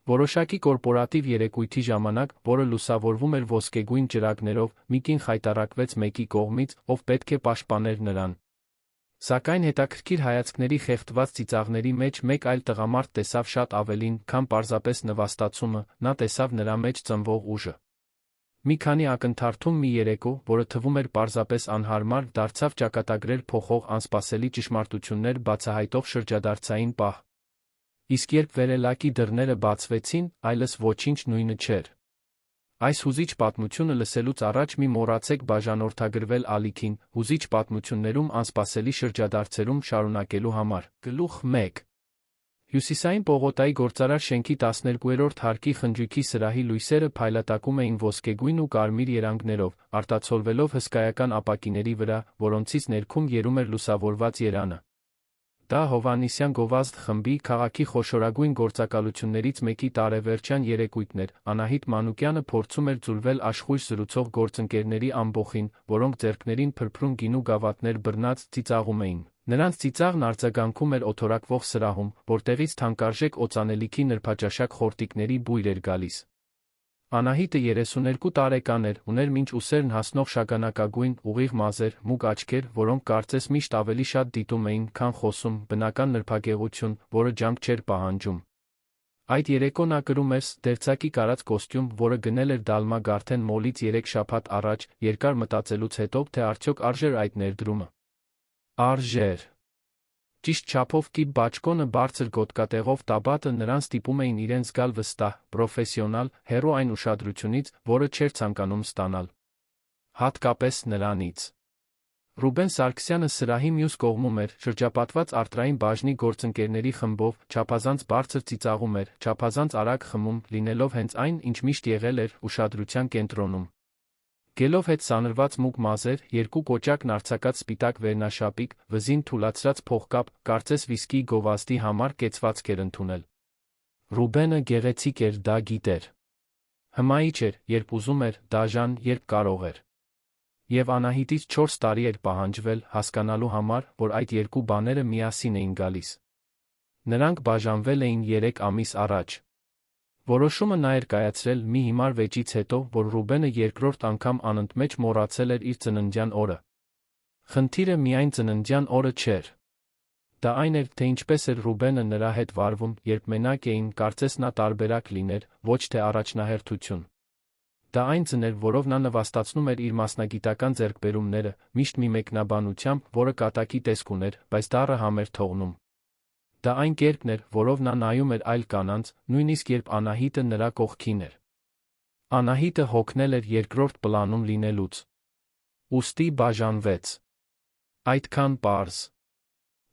Որոշակի կորպորատիվ երեկույթի ժամանակ, որը լուսավորվում էր ոսկեգույն ճրագներով, մի կին խայտառակվեց մեկի կողմից, ով պետք է պաշտպաներ նրան։ Սակայն հետաքրքիր հայացքների խեղդված ծիծաղների մեջ մեկ այլ տղամարդ տեսավ շատ ավելին, քան պարզապես նվաստացումը, նա տեսավ նրա մեջ ծնվող ուժը։ Մի քանի ակնթարթում մի երեկո, որը թվում էր պարզապես անհարմար, դարձավ ճակատագրեր փոխող անսպասելի ճշմարտություններ բացահայտող շրջադարձային պահ։ Իսկ երբ վերելակի դռները բացվեցին, այլս ոչինչ նույնը չէր։ Այս հուզիչ պատմությունը լսելուց առաջ մի մոռացեք բաժանորդագրվել ալիքին, հուզիչ պատմություններում անսպասելի շրջադարձերում շարունակելու համար։ Գլուխ 1. Հյուսիսային պողոտայի գործարար շենքի 12-րդ հարկի խնջույքի սրահի լույսերը փայլատակում էին ոսկեգույն ու կարմիր երանգներով, արտացոլվելով հսկայական ապակիների վրա, որոնցից ներքում երում էր լուսավորված երանը։ Դա Հովհաննիսյան գովազդ խմբի քաղաքի խոշորագույն գործակալություններից մեկի տարեվերջյան երեկույթն էր։ Անահիտ Մանուկյանը փորձում էր ձուլվել աշխույժ զրուցող գործընկերների ամբոխին, որոնք ձեռքներին փրփրուն գինու գավաթներ բռնած ծիծաղում էին։ Նրանց ծիծաղն արձագանքում էր օթորակվող սրահում, որտեղից թանկարժեք օծանելիքի նրբաճաշակ խորտիկների բույր էր գալիս։ Անահիտը 32 տարեկան էր, ուներ մինչ ուսերն հասնող շագանակագույն, ուղիղ մազեր, մուգ աչքեր, որոնք կարծես միշտ ավելի շատ դիտում էին, քան խոսում, բնական նրբագեղություն, որը ջանք չէր պահանջում։ Այդ երեկո նա կրում էր դերձակի կարած կոստյում, որը գնել էր Դալմա Գարթեն մոլից 3 շաբաթ առաջ, երկար մտածելուց հետո, թե արդյոք արժեր այդ ներդրումը։ Արժեր։ Ճիշտ չափով կիպ բաճկոնը բարձր գոտկատեղով տաբատը նրան ստիպում էին իրեն զգալ վստահ, պրոֆեսիոնալ, հեռու այն ուշադրությունից, որը չէր ցանկանում ստանալ։ Հատկապես նրանից։ Ռուբեն Սարգսյանը սրահի մյուս կողմում էր, շրջապատված արտրային բաժնի գործընկերների խմբով, չափազանց բարձր ծիծաղում էր, չափազանց արագ խմում, լինելով հենց այն, ինչ միշտ եղել էր, ուշադրության կենտրոնում։ Գելով հետ սանրված մուգ մազեր, երկու կոճակն արձակած սպիտակ վերնաշապիկ, վզին թուլացրած փողկապ, կարծես վիսկիի գովազդի համար կեցվածք էր ընդունել։ Ռուբենը գեղեցիկ էր, դա գիտեր։ Հմայիչ էր, երբ ուզում էր, դաժան, երբ կարող էր։ Եվ Անահիտից 4 տարի էր պահանջվել, հասկանալու համար, որ այդ երկու բաները միասին էին գալիս։ Նրանք բաժանվել էին 3 ամիս առաջ։ Որոշումը նա էր կայացրել մի հիմար վեճից հետո, որ Ռուբենը երկրորդ անգամ անընդմեջ մոռացել էր իր ծննդյան օրը։ Խնդիրը միայն ծննդյան օրը չէր։ Դա այն էր, թե ինչպես էր Ռուբենը նրա հետ վարվում, երբ մենակ էին, կարծես նա տարբերակ լիներ, ոչ թե առաջնահերթություն։ Դա այն ձն էր, որով նա նվաստացնում էր իր մասնագիտական ձեռքբերումները, միշտ մի մեկնաբանությամբ, որը կատակի տեսք ուներ, բայց դառը համեր թողնում։ Դա այն կերպն էր, որով նա նայում էր այլ կանանց, նույնիսկ երբ Անահիտը նրա կողքին էր։ Անահիտը հոգնել էր երկրորդ պլանում լինելուց։ Ուստի բաժանվեց։ Այդքան պարզ։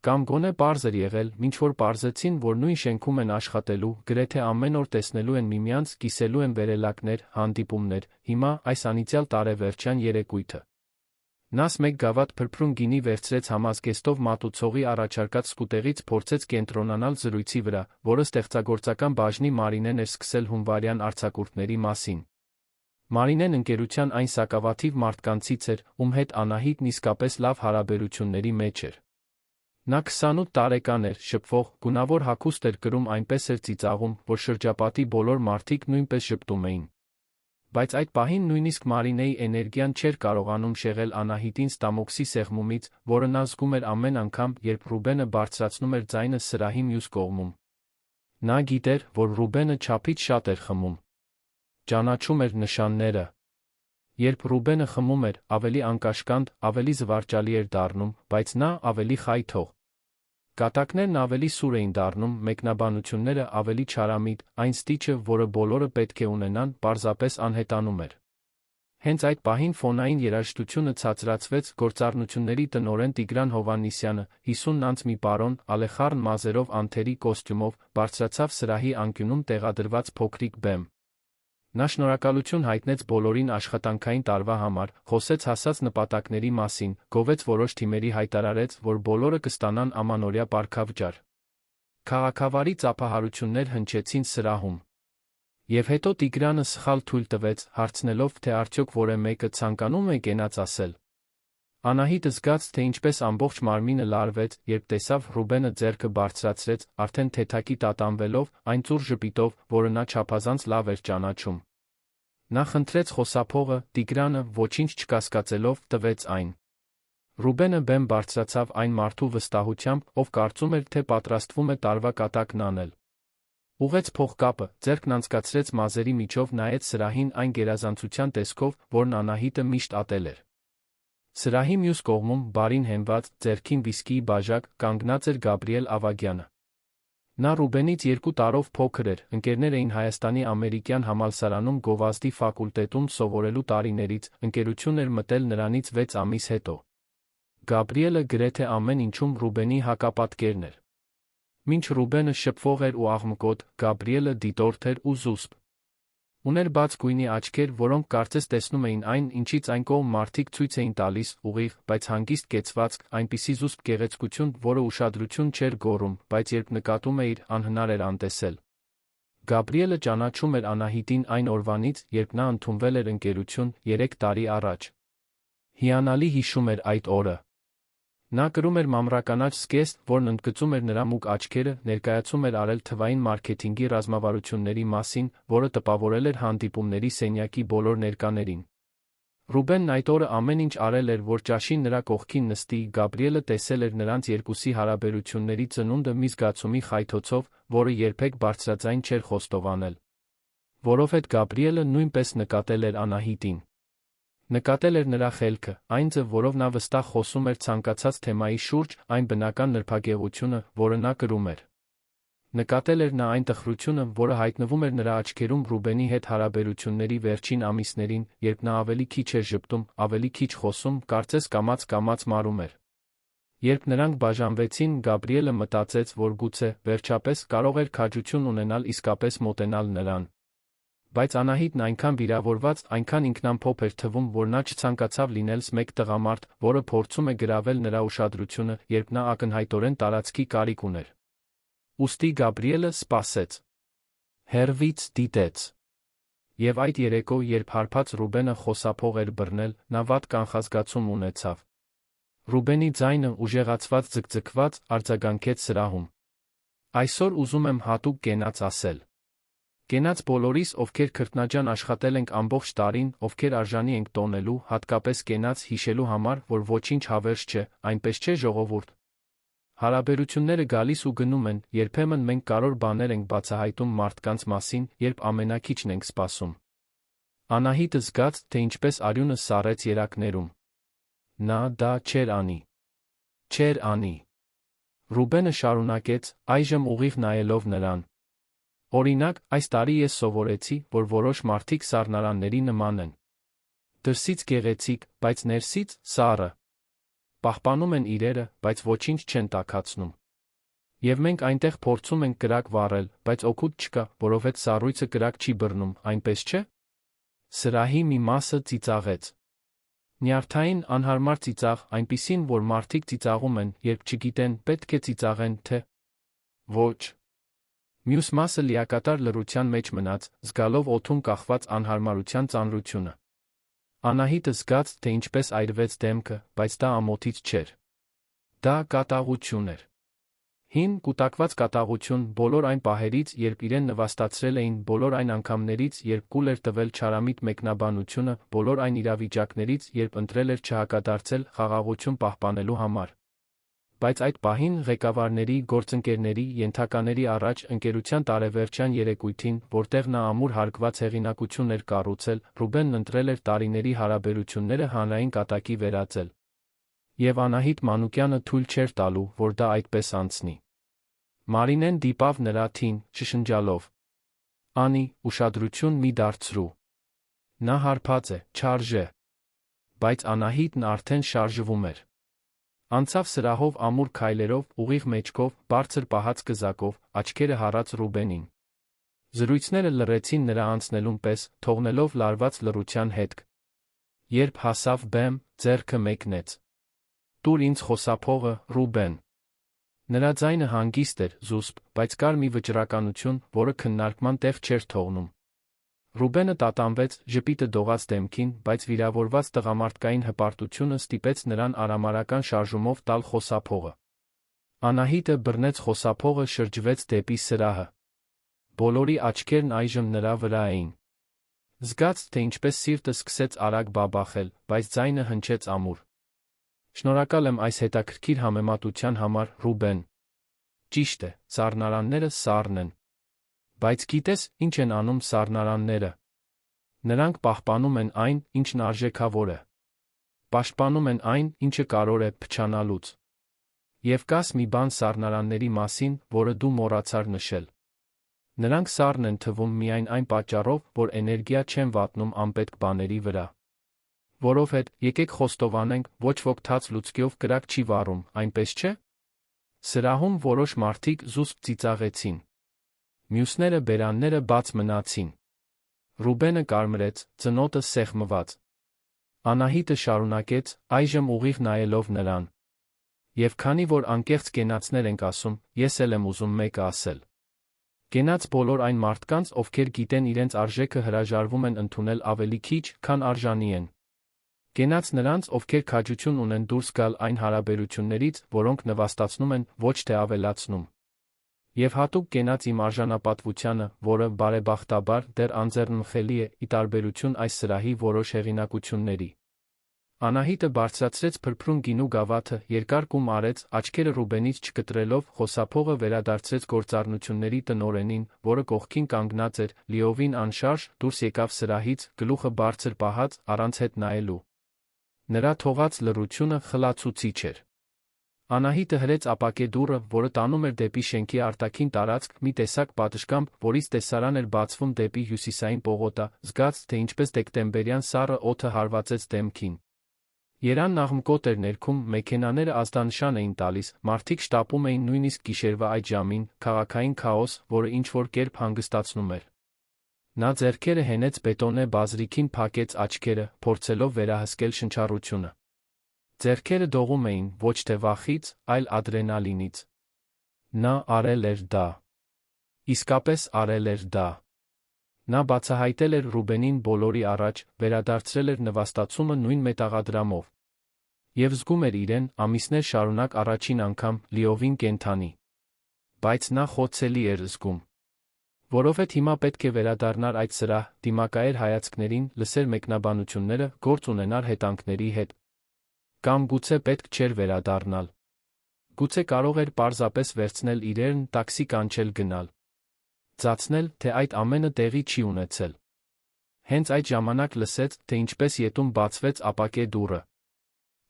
Կամ գոնե պարզ էր եղել, մինչ որ պարզեցին, որ նույն շենքում են աշխատելու, գրեթե ամեն օր տեսնելու են միմյանց, կիսելու են վերելակներ, հանդիպումներ, հիմա այս անիծյալ տարեվերջյան երեկույթը։ Նաս մեկ գավաթ փրփրուն գինի վերցրեց համազգեստով մատուցողի առաջարկած սկուտեղից փորձեց կենտրոնանալ զրույցի վրա, որը ստեղծագործական բաժնի Մարինեն էր սկսել հունվարյան արձակուրդների մասին։ Մարինեն ընկերության այն սակավաթիվ մարդկանցից էր, ում հետ Անահիտն իսկապես լավ հարաբերությունների մեջ էր։ Նա 28 տարեկան էր, շփվող, գունավոր հագուստ էր կրում, այնպես էր ծիծաղում, որ շրջապատի բոլոր մարդիկ նույնպես ժպտում էին։ Բայց այդ պահին նույնիսկ Մարինեի էներգիան չէր կարողանում շեղել Անահիտին ստամոքսի սեղմումից, որը նա զգում էր ամեն անգամ, երբ Ռուբենը բարձրացնում էր ձայնը սրահի մյուս կողմում։ Նա գիտեր, որ Ռուբենը չափից շատ էր խմում։ Ճանաչում էր նշանները։ Երբ Ռուբենը խմում էր, ավելի անկաշկանդ, ավելի զվարճալի էր դառնում, բայց նա ավելի խայթող։ Կատակներն ավելի սուր էին դառնում, մեկնաբանությունները ավելի չարամիտ, այն ստիճը, որը բոլորը պետք է ունենան, պարզապես անհետանում էր։ Հենց այդ պահին ֆոնային երաժշտությունը ցածրացվեց, գործառնությունների տնօրեն Տիգրան Հովհաննիսյանը, 50 անց մի պարոն, ալեխառն մազերով անթերի կոստյումով, բարձրացավ սրահի անկյունում տեղադրված փոքրիկ բեմ։ Նա շնորհակալություն հայտնեց բոլորին աշխատանքային տարվա համար, խոսեց հասած նպատակների մասին, գովեց որոշ թիմերի, հայտարարեց, որ բոլորը կստանան ամանորյա պարգավճար։ Քաղաքավարի ծափահարություններ հնչեցին սրահում։ Եվ հետո Տիգրանը սխալ թույլ տվեց, հարցնելով, թե արդյոք որե մեկը ցանկանում է կենաց ասել։ Անահիտը զգաց, թե ինչպես ամբողջ մարմինը լարվեց, երբ տեսավ Ռուբենը ձեռքը բարձրացրեց, արդեն թեթակի տատանվելով, այն ծուռ ժպիտով, որը նա չափազանց լավ էր ճանաչում։ Նա խնդրեց խոսափողը, Տիգրանը, ոչինչ չկասկածելով, տվեց այն։ Ռուբենը բեմ բարձրացավ այն մարդու վստահությամբ, ով կարծում էր, թե պատրաստվում է տարվա կատակն անել։ Ուղեց փողկապը, ձեռքն անցկացրեց մազերի միջով, նայեց սրահին այն գերազանցության տեսքով, որն Անահիտը միշտ ատել էր։ Սրահի մյուս կողմում, բարին հենված, ձեռքին վիսկիի բաժակ, կանգնած էր Գաբրիել Ավագյանը։ Նա Ռուբենից 2 տարով փոքր էր, ընկերներ էին Հայաստանի ամերիկյան համալսարանում գովազդի ֆակուլտետում սովորելու տարիներից, ընկերություն էր մտել նրանից 6 ամիս հետո։ Գաբրիելը գրեթե ամեն ինչում Ռուբենի հակապատկերն էր։ Մինչ Ռուբենը շփվող էր ու աղմկոտ, Գաբրիելը դիտորդ էր ու զուսպ։ Ուներ բաց գույնի աչքեր, որոնք կարծես տեսնում էին այն, ինչից այն կողմ մարդիկ ցույց էին տալիս, ուղիղ, բայց հանգիստ կեցվածք, այնպիսի զուսպ գեղեցկություն, որը ուշադրություն չէր գոռում, բայց երբ նկատում էիր, անհնար էր անտեսել։ Գաբրիելը ճանաչում էր Անահիտին այն օրվանից, երբ նա ընդունվել էր ընկերություն 3 տարի առաջ։ Հիանալի հիշում էր այդ օրը։ Նա կրում էր մամրականաչ զգեստ, որն ընդգծում էր նրա մուգ աչքերը, ներկայացում էր արել թվային մարքեթինգի ռազմավարությունների մասին, որը տպավորել էր հանդիպումների սենյակի բոլոր ներկաներին։ Ռուբենն այդ օրը ամեն ինչ արել էր, որ ճաշին նրա կողքին նստի, Գաբրիելը տեսել էր նրանց երկուսի հարաբերությունների ծնունդը մի զգացումի խայթոցով, որը երբեք բարձրաձայն չէր խոստովանել։ Որովհետև Գաբրիելը նույնպես նկատել էր Անահիտին։ Նկատել էր նրա խելքը, այն ձև, որով նա վստահ խոսում էր ցանկացած թեմայի շուրջ, այն բնական նրբագեղությունը, որը նա կրում էր։ Նկատել էր նա այն տխրությունը, որը հայտնվում էր նրա աչքերում Ռուբենի հետ հարաբերությունների վերջին ամիսներին, երբ նա ավելի քիչ էր ժպտում, ավելի քիչ խոսում, կարծես կամաց մարում էր։ Երբ նրանք բաժանվեցին, Գաբրիելը մտածեց, որ գուցե, վերջապես, կարող էր քաջություն ունենալ իսկապես մոտենալ նրան։ Բայց Անահիտն այնքան վիրավորված, այնքան ինքնամփոփ էր թվում, որ նա չցանկացավ լինել մեկ տղամարդ, որը փորձում է գրավել նրա ուշադրությունը, երբ նա ակնհայտորեն տարածքի կարիք ուներ։ Ուստի Գաբրիելը սպասեց։ Հեռվից դիտեց։ Եվ այդ երեկո, երբ հարբած Ռուբենը խոսափող էր բռնել, նա վատ կանխազգացում ունեցավ։ Ռուբենի ձայնը, ուժեղացված ձգձգված, արձագանքեց սրահում։ Այսօր ուզում եմ հատուկ կենաց ասել։ Կենաց բոլորիս, ովքեր քրտնաջան աշխատել ենք ամբողջ տարին, ովքեր արժանի ենք տոնելու, հատկապես կենաց հիշելու համար, որ ոչինչ հավերժ չէ, այնպես չէ ժողովուրդ։ Հարաբերությունները գալիս ու գնում են, երբեմն մենք կարևոր բաներ ենք բացահայտում մարդկանց մասին, երբ ամենակիչն ենք սպասում։ Անահիտը զգաց, թե ինչպես արյունը սառեց երակներում։ Նա դա չէր անի։ Չէր անի։ Ռուբենը շարունակեց, այժմ ուղիղ նայելով նրան։ Օրինակ, այս տարի ես սովորեցի, որ որոշ մարդիկ սառնարանների նման են։ Դրսից գեղեցիկ, բայց ներսից սառը։ Պահպանում են իրերը, բայց ոչինչ չեն տաքացնում։ Եվ մենք այնտեղ փորձում ենք կրակ վառել, բայց օգուտ չկա, որովհետև սառույցը կրակ չի բռնում, այնպես չէ։ Սրահի մի մասը ծիծաղեց։ Նյարդային, անհարմար ծիծաղ, այնպիսին, որ մարդիկ ծիծաղում են, երբ չգիտեն, պետք է ծիծաղեն, թե ոչ։ Մյուս մասը լիակատար լռության մեջ մնաց, զգալով օդում կախված անհարմարության ծանրությունը։ Անահիտը զգաց, թե ինչպես այրվեց դեմքը, բայց դա ամոթից չէր։ Դա կատաղություն էր։ Հին, կուտակված կատաղություն բոլոր այն պահերից, երբ իրեն նվաստացրել էին, բոլոր այն անգամներից, երբ կուլ էր տվել չարամիտ մեկնաբանությունը, բոլոր այն իրավիճակներից, երբ ընտրել էր չհակադարձել խաղաղություն պահպանելու համար։ Բայց այդ պահին ղեկավարների, գործընկերների, ենթակաների առաջ ընկերության տարեվերջյան երեկույթին, որտեղ նա ամուր հարգված հեղինակություն էր կառուցել, Ռուբենն ընտրել էր տարիների հարաբերությունները հանրային կատակի վերածել։ Եվ Անահիտ Մանուկյանը թույլ չէր տալու, որ դա այդպես անցնի։ Մարինեն դիպավ նրա թին, շշնջալով. «Անի, ուշադրություն մի դարձրու։ Նա հարբած է, չարժե»։ Բայց Անահիտն արդեն շարժվում էր։ Անցավ սրահով ամուր քայլերով, ուղիղ մեջքով, բարձր պահած կզակով, աչքերը հառած Ռուբենին։ Զրույցները լռեցին նրա անցնելուն պես, թողնելով լարված լռության հետք։ Երբ հասավ բեմ, ձեռքը մեկնեց. «Տուր ինձ խոսափողը, Ռուբեն»։ Նրա ձայնը հանգիստ էր, զուսպ, բայց կար մի վճռականություն, որը քննարկման տեղ չէր թողնում։ Ռուբենը տատանվեց, ժպիտը դողաց դեմքին, բայց վիրավորված տղամարդկային հպարտությունը ստիպեց նրան արամարական շարժումով տալ խոսափողը։ Անահիտը բռնեց խոսափողը, շրջվեց դեպի սրահը։ Բոլորի աչքերն այժմ նրա վրա էին։ Զգաց, թե ինչպես սիրտը սկսեց արագ բաբախել, բայց ձայնը հնչեց ամուր։ Շնորհակալ եմ այս հետաքրքիր համեմատության համար, Ռուբեն։ Ճիշտ է, սառնարանները սառն են։ Բայց գիտես, ինչ են անում սառնարանները։ Նրանք պահպանում են այն, ինչն արժեքավոր է։ Պաշտպանում են այն, ինչը կարող է փչանալուց։ Եվ կաս մի բան սառնարանների մասին, որը դու մոռացար նշել։ Նրանք սառն են թվում միայն այն պատճառով, որ էներգիա չեն վատնում անպետք բաների վրա։ Որովհետև, եկեք խոստովանենք, ոչ ոք թաց լուցկիով կրակ չի վառում, այնպես չէ՞։ Սրահում որոշ մարդիկ զուսպ ծիծաղեցին։ Մյուսները բերանները բաց մնացին։ Ռուբենը կարմրեց, ծնոտը սեղմված։ Անահիտը շարունակեց, այժմ ուղիղ նայելով նրան։ Եվ քանի որ անկեղծ կենացներ ենք ասում, ես էլ եմ ուզում մեկը ասել։ Կենաց բոլոր այն մարդկանց, ովքեր գիտեն իրենց արժեքը հրաժարվում են ընդունել ավելի քիչ, քան արժանի են։ Կենաց նրանց, ովքեր քաջություն ունեն դուրս գալ այն հարաբերություններից, որոնք նվաստացնում են, ոչ թե ավելացնում։ Եվ հատուկ կենաց իմ արժանապատվությանը, որը, բարեբախտաբար, դեռ անձեռնմխելի է, ի տարբերություն այս սրահի որոշ հեղինակությունների։ Անահիտը բարձրացրեց փրփրուն գինու գավաթը, երկար կում արեց, աչքերը Ռուբենից չկտրելով, խոսափողը վերադարձրեց գործառնությունների տնօրենին, որը կողքին կանգնած էր, լիովին անշարժ, դուրս եկավ սրահից, գլուխը բարձր պահած, առանց հետ նայելու։ Նրա թողած լռությունը խլացուցիչ էր։ Անահիտը հրեց ապակե դուռը, որը տանում էր դեպի շենքի արտաքին տարածք, մի տեսակ պատշգամբ, որից տեսարան էր բացվում դեպի հյուսիսային պողոտա, զգաց, թե ինչպես դեկտեմբերյան սառը օդը հարվածեց դեմքին։ Երանն աղմկոտ էր ներքում, մեքենաները ազդանշան էին տալիս, մարդիկ շտապում էին նույնիսկ գիշերվա այդ ժամին, քաղաքային քաոս, որը ինչ-որ կերպ հանգստացնում էր։ Նա ձեռքերը հենեց բետոնե բազրիքին, փակեց աչքերը, փորձելով վերահսկել շնչառությունը։ Ձեռքերը դողում էին, ոչ թե վախից, այլ ադրենալինից։ Նա արել էր դա։ Իսկապես արել էր դա։ Նա բացահայտել էր Ռուբենին բոլորի առաջ, վերադարձրել էր նվաստացումը նույն մետաղադրամով։ Եվ զգում էր իրեն, ամիսներ շարունակ առաջին անգամ, լիովին կենդանի։ Բայց նա խոցելի էր զգում։ Որովհետև հիմա պետք է վերադառնար այդ սրահ, դիմակայեր հայացքներին, լսեր մեկնաբանությունները, գործ ունենար հետանքների հետ։ Կամ գուցե պետք չէր վերադառնալ։ Գուցե կարող էր պարզապես վերցնել իրեն, տաքսի կանչել գնալ։ Ձացնել, թե այդ ամենը տեղի չի ունեցել։ Հենց այդ ժամանակ լսեց, թե ինչպես ետում բացվեց ապակե դուռը։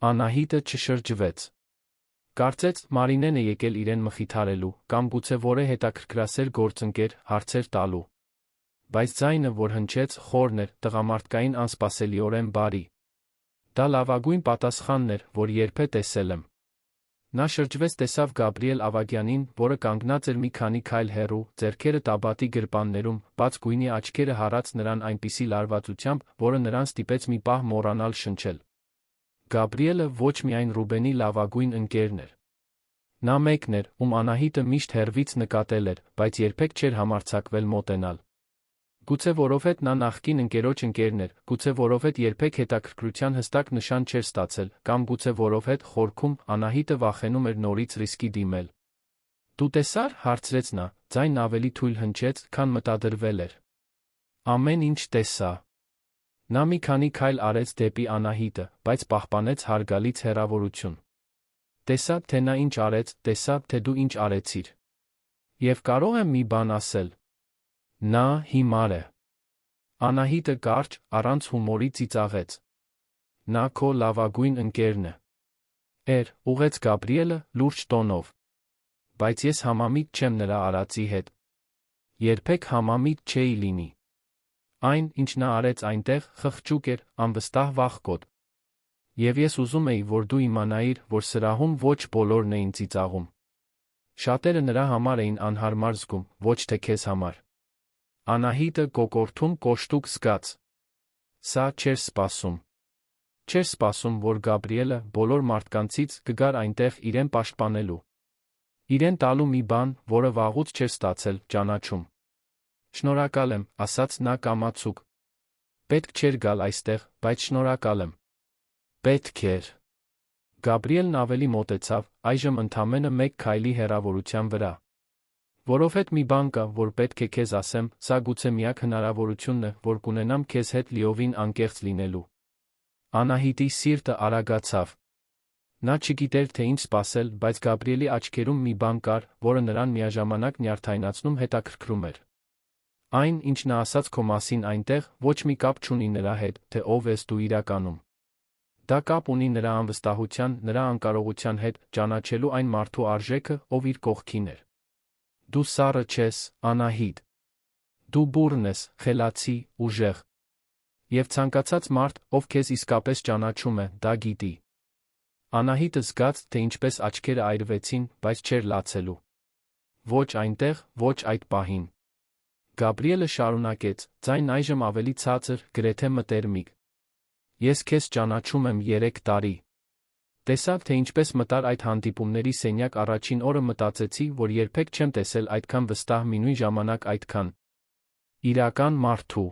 Անահիտը չշրջվեց։ Կարծեց, Մարինեն է եկել իրեն մխիթարելու, կամ գուցե որե հետաքրքրասեր գործընկեր, հարցեր տալու։ Բայց ձայնը, որ հնչեց, խորն էր, տղամարդկային անսպասելիորեն բարի։ Դա լավագույն պատասխանն էր, որ երբե տեսել եմ։ Նա շրջվեց, տեսավ Գաբրիել Ավագյանին, որը կանգնած էր մի քանի քայլ հեռու, ձեռքերը տաբատի գրպաններում, բաց գույնի աչքերը հառած նրան այնպիսի լարվածությամբ, որը նրան ստիպեց մի պահ մոռանալ շնչել։ Գաբրիելը ոչ միայն Ռուբենի լավագույն ընկերն էր։ Նա մեկն էր, ում Անահիտը միշտ հեռվից նկատել էր, բայց երբեք չէր համարձակվել մոտենալ։ Գուցե որովհետև նա նախկին ընկերոջ ընկերն էր, գուցե որովհետև երբեք հետաքրքրության հստակ նշան չէր ստացել, կամ գուցե որովհետև խորքում Անահիտը վախենում էր նորից ռիսկի դիմել։ Դու տեսա՞ր, հարցրեց նա, ձայնն ավելի թույլ հնչեց, քան մտադրվել էր։ Ամեն ինչ տեսա։ Նա մի քանի քայլ արեց դեպի Անահիտը, բայց պահպանեց հարգալից հեռավորություն։ Տեսա, թե նա ինչ արեց, տեսա, թե դու ինչ արեցիր։ Եվ կարող եմ մի բան ասել։ Նա հիմար է։ Անահիտը կարճ, առանց հումորի ծիծաղեց։ Նա քո լավագույն ընկերն է։ Ուղեց Գաբրիելը, լուրջ տոնով։ Բայց ես համամիտ չեմ նրա արածի հետ։ Երբեք համամիտ չէի լինի։ Այն, ինչ նա արեց այնտեղ, խղճուկ էր, անվստահ վախկոտ։ Եվ ես ուզում էի, որ դու իմանայիր, որ սրահում ոչ բոլորն էին ծիծաղում։ Շատերը նրա համար էին անհարմար զգում, ոչ թե քեզ համար։ Անահիտը կոկորդում կոշտուկ զգաց։ Սա չէր սպասում։ Չէր սպասում, որ Գաբրիելը բոլոր մարդկանցից կգար այնտեղ իրեն պաշտպանելու։ Իրեն տալու մի բան, որը վաղուց չէր ստացել, ճանաչում։ Շնորհակալ եմ, ասաց նա կամացուկ։ Պետք չէր գալ այստեղ, բայց շնորհակալ եմ։ Պետք էր։ Գաբրիելն ավելի մոտեցավ, այժմ ընդամենը 1 քայլի հեռավորության վրա։ Որովհետև մի բան կա, որ պետք է քեզ ասեմ, սա գուցե միակ հնարավորությունն է, որ կունենամ քեզ հետ լիովին անկեղծ լինելու։ Անահիտի սիրտը արագացավ։ Նա չգիտեր, թե ինչ սպասել, բայց Գաբրիելի աչքերում մի բան կար, որը նրան միաժամանակ նյարդայնացնում հետաքրքրում էր։ Այն, ինչ նա ասաց քո մասին այնտեղ, ոչ մի կապ չունի նրա հետ, թե ով ես դու իրականում։ Դա կապ ունի նրա անվստահության, նրա անկարողության հետ, ճանաչելու այն մարդու արժեքը, ով իր կողքին էր։ Դու սառը չես, Անահիտ։ Դու բուռն ես, խելացի, ուժեղ։ Եվ ցանկացած մարդ, ով քեզ իսկապես ճանաչում է, դա գիտի։ Անահիտը զգաց, թե ինչպես աչքերը այրվեցին, բայց չէր լացելու։ Ոչ այնտեղ, ոչ այդ պահին։ Գաբրիելը շարունակեց, ձայնն այժմ ավելի ցածր, գրեթե մտերմիկ։ Ես քեզ ճանաչում եմ 3 տարի։ Տեսավ, թե ինչպես մտար այդ հանդիպումների սենյակ առաջին օրը մտածեցի, որ երբեք չեմ տեսել այդքան վստահ մի նույն ժամանակ այդքան իրական մարդու։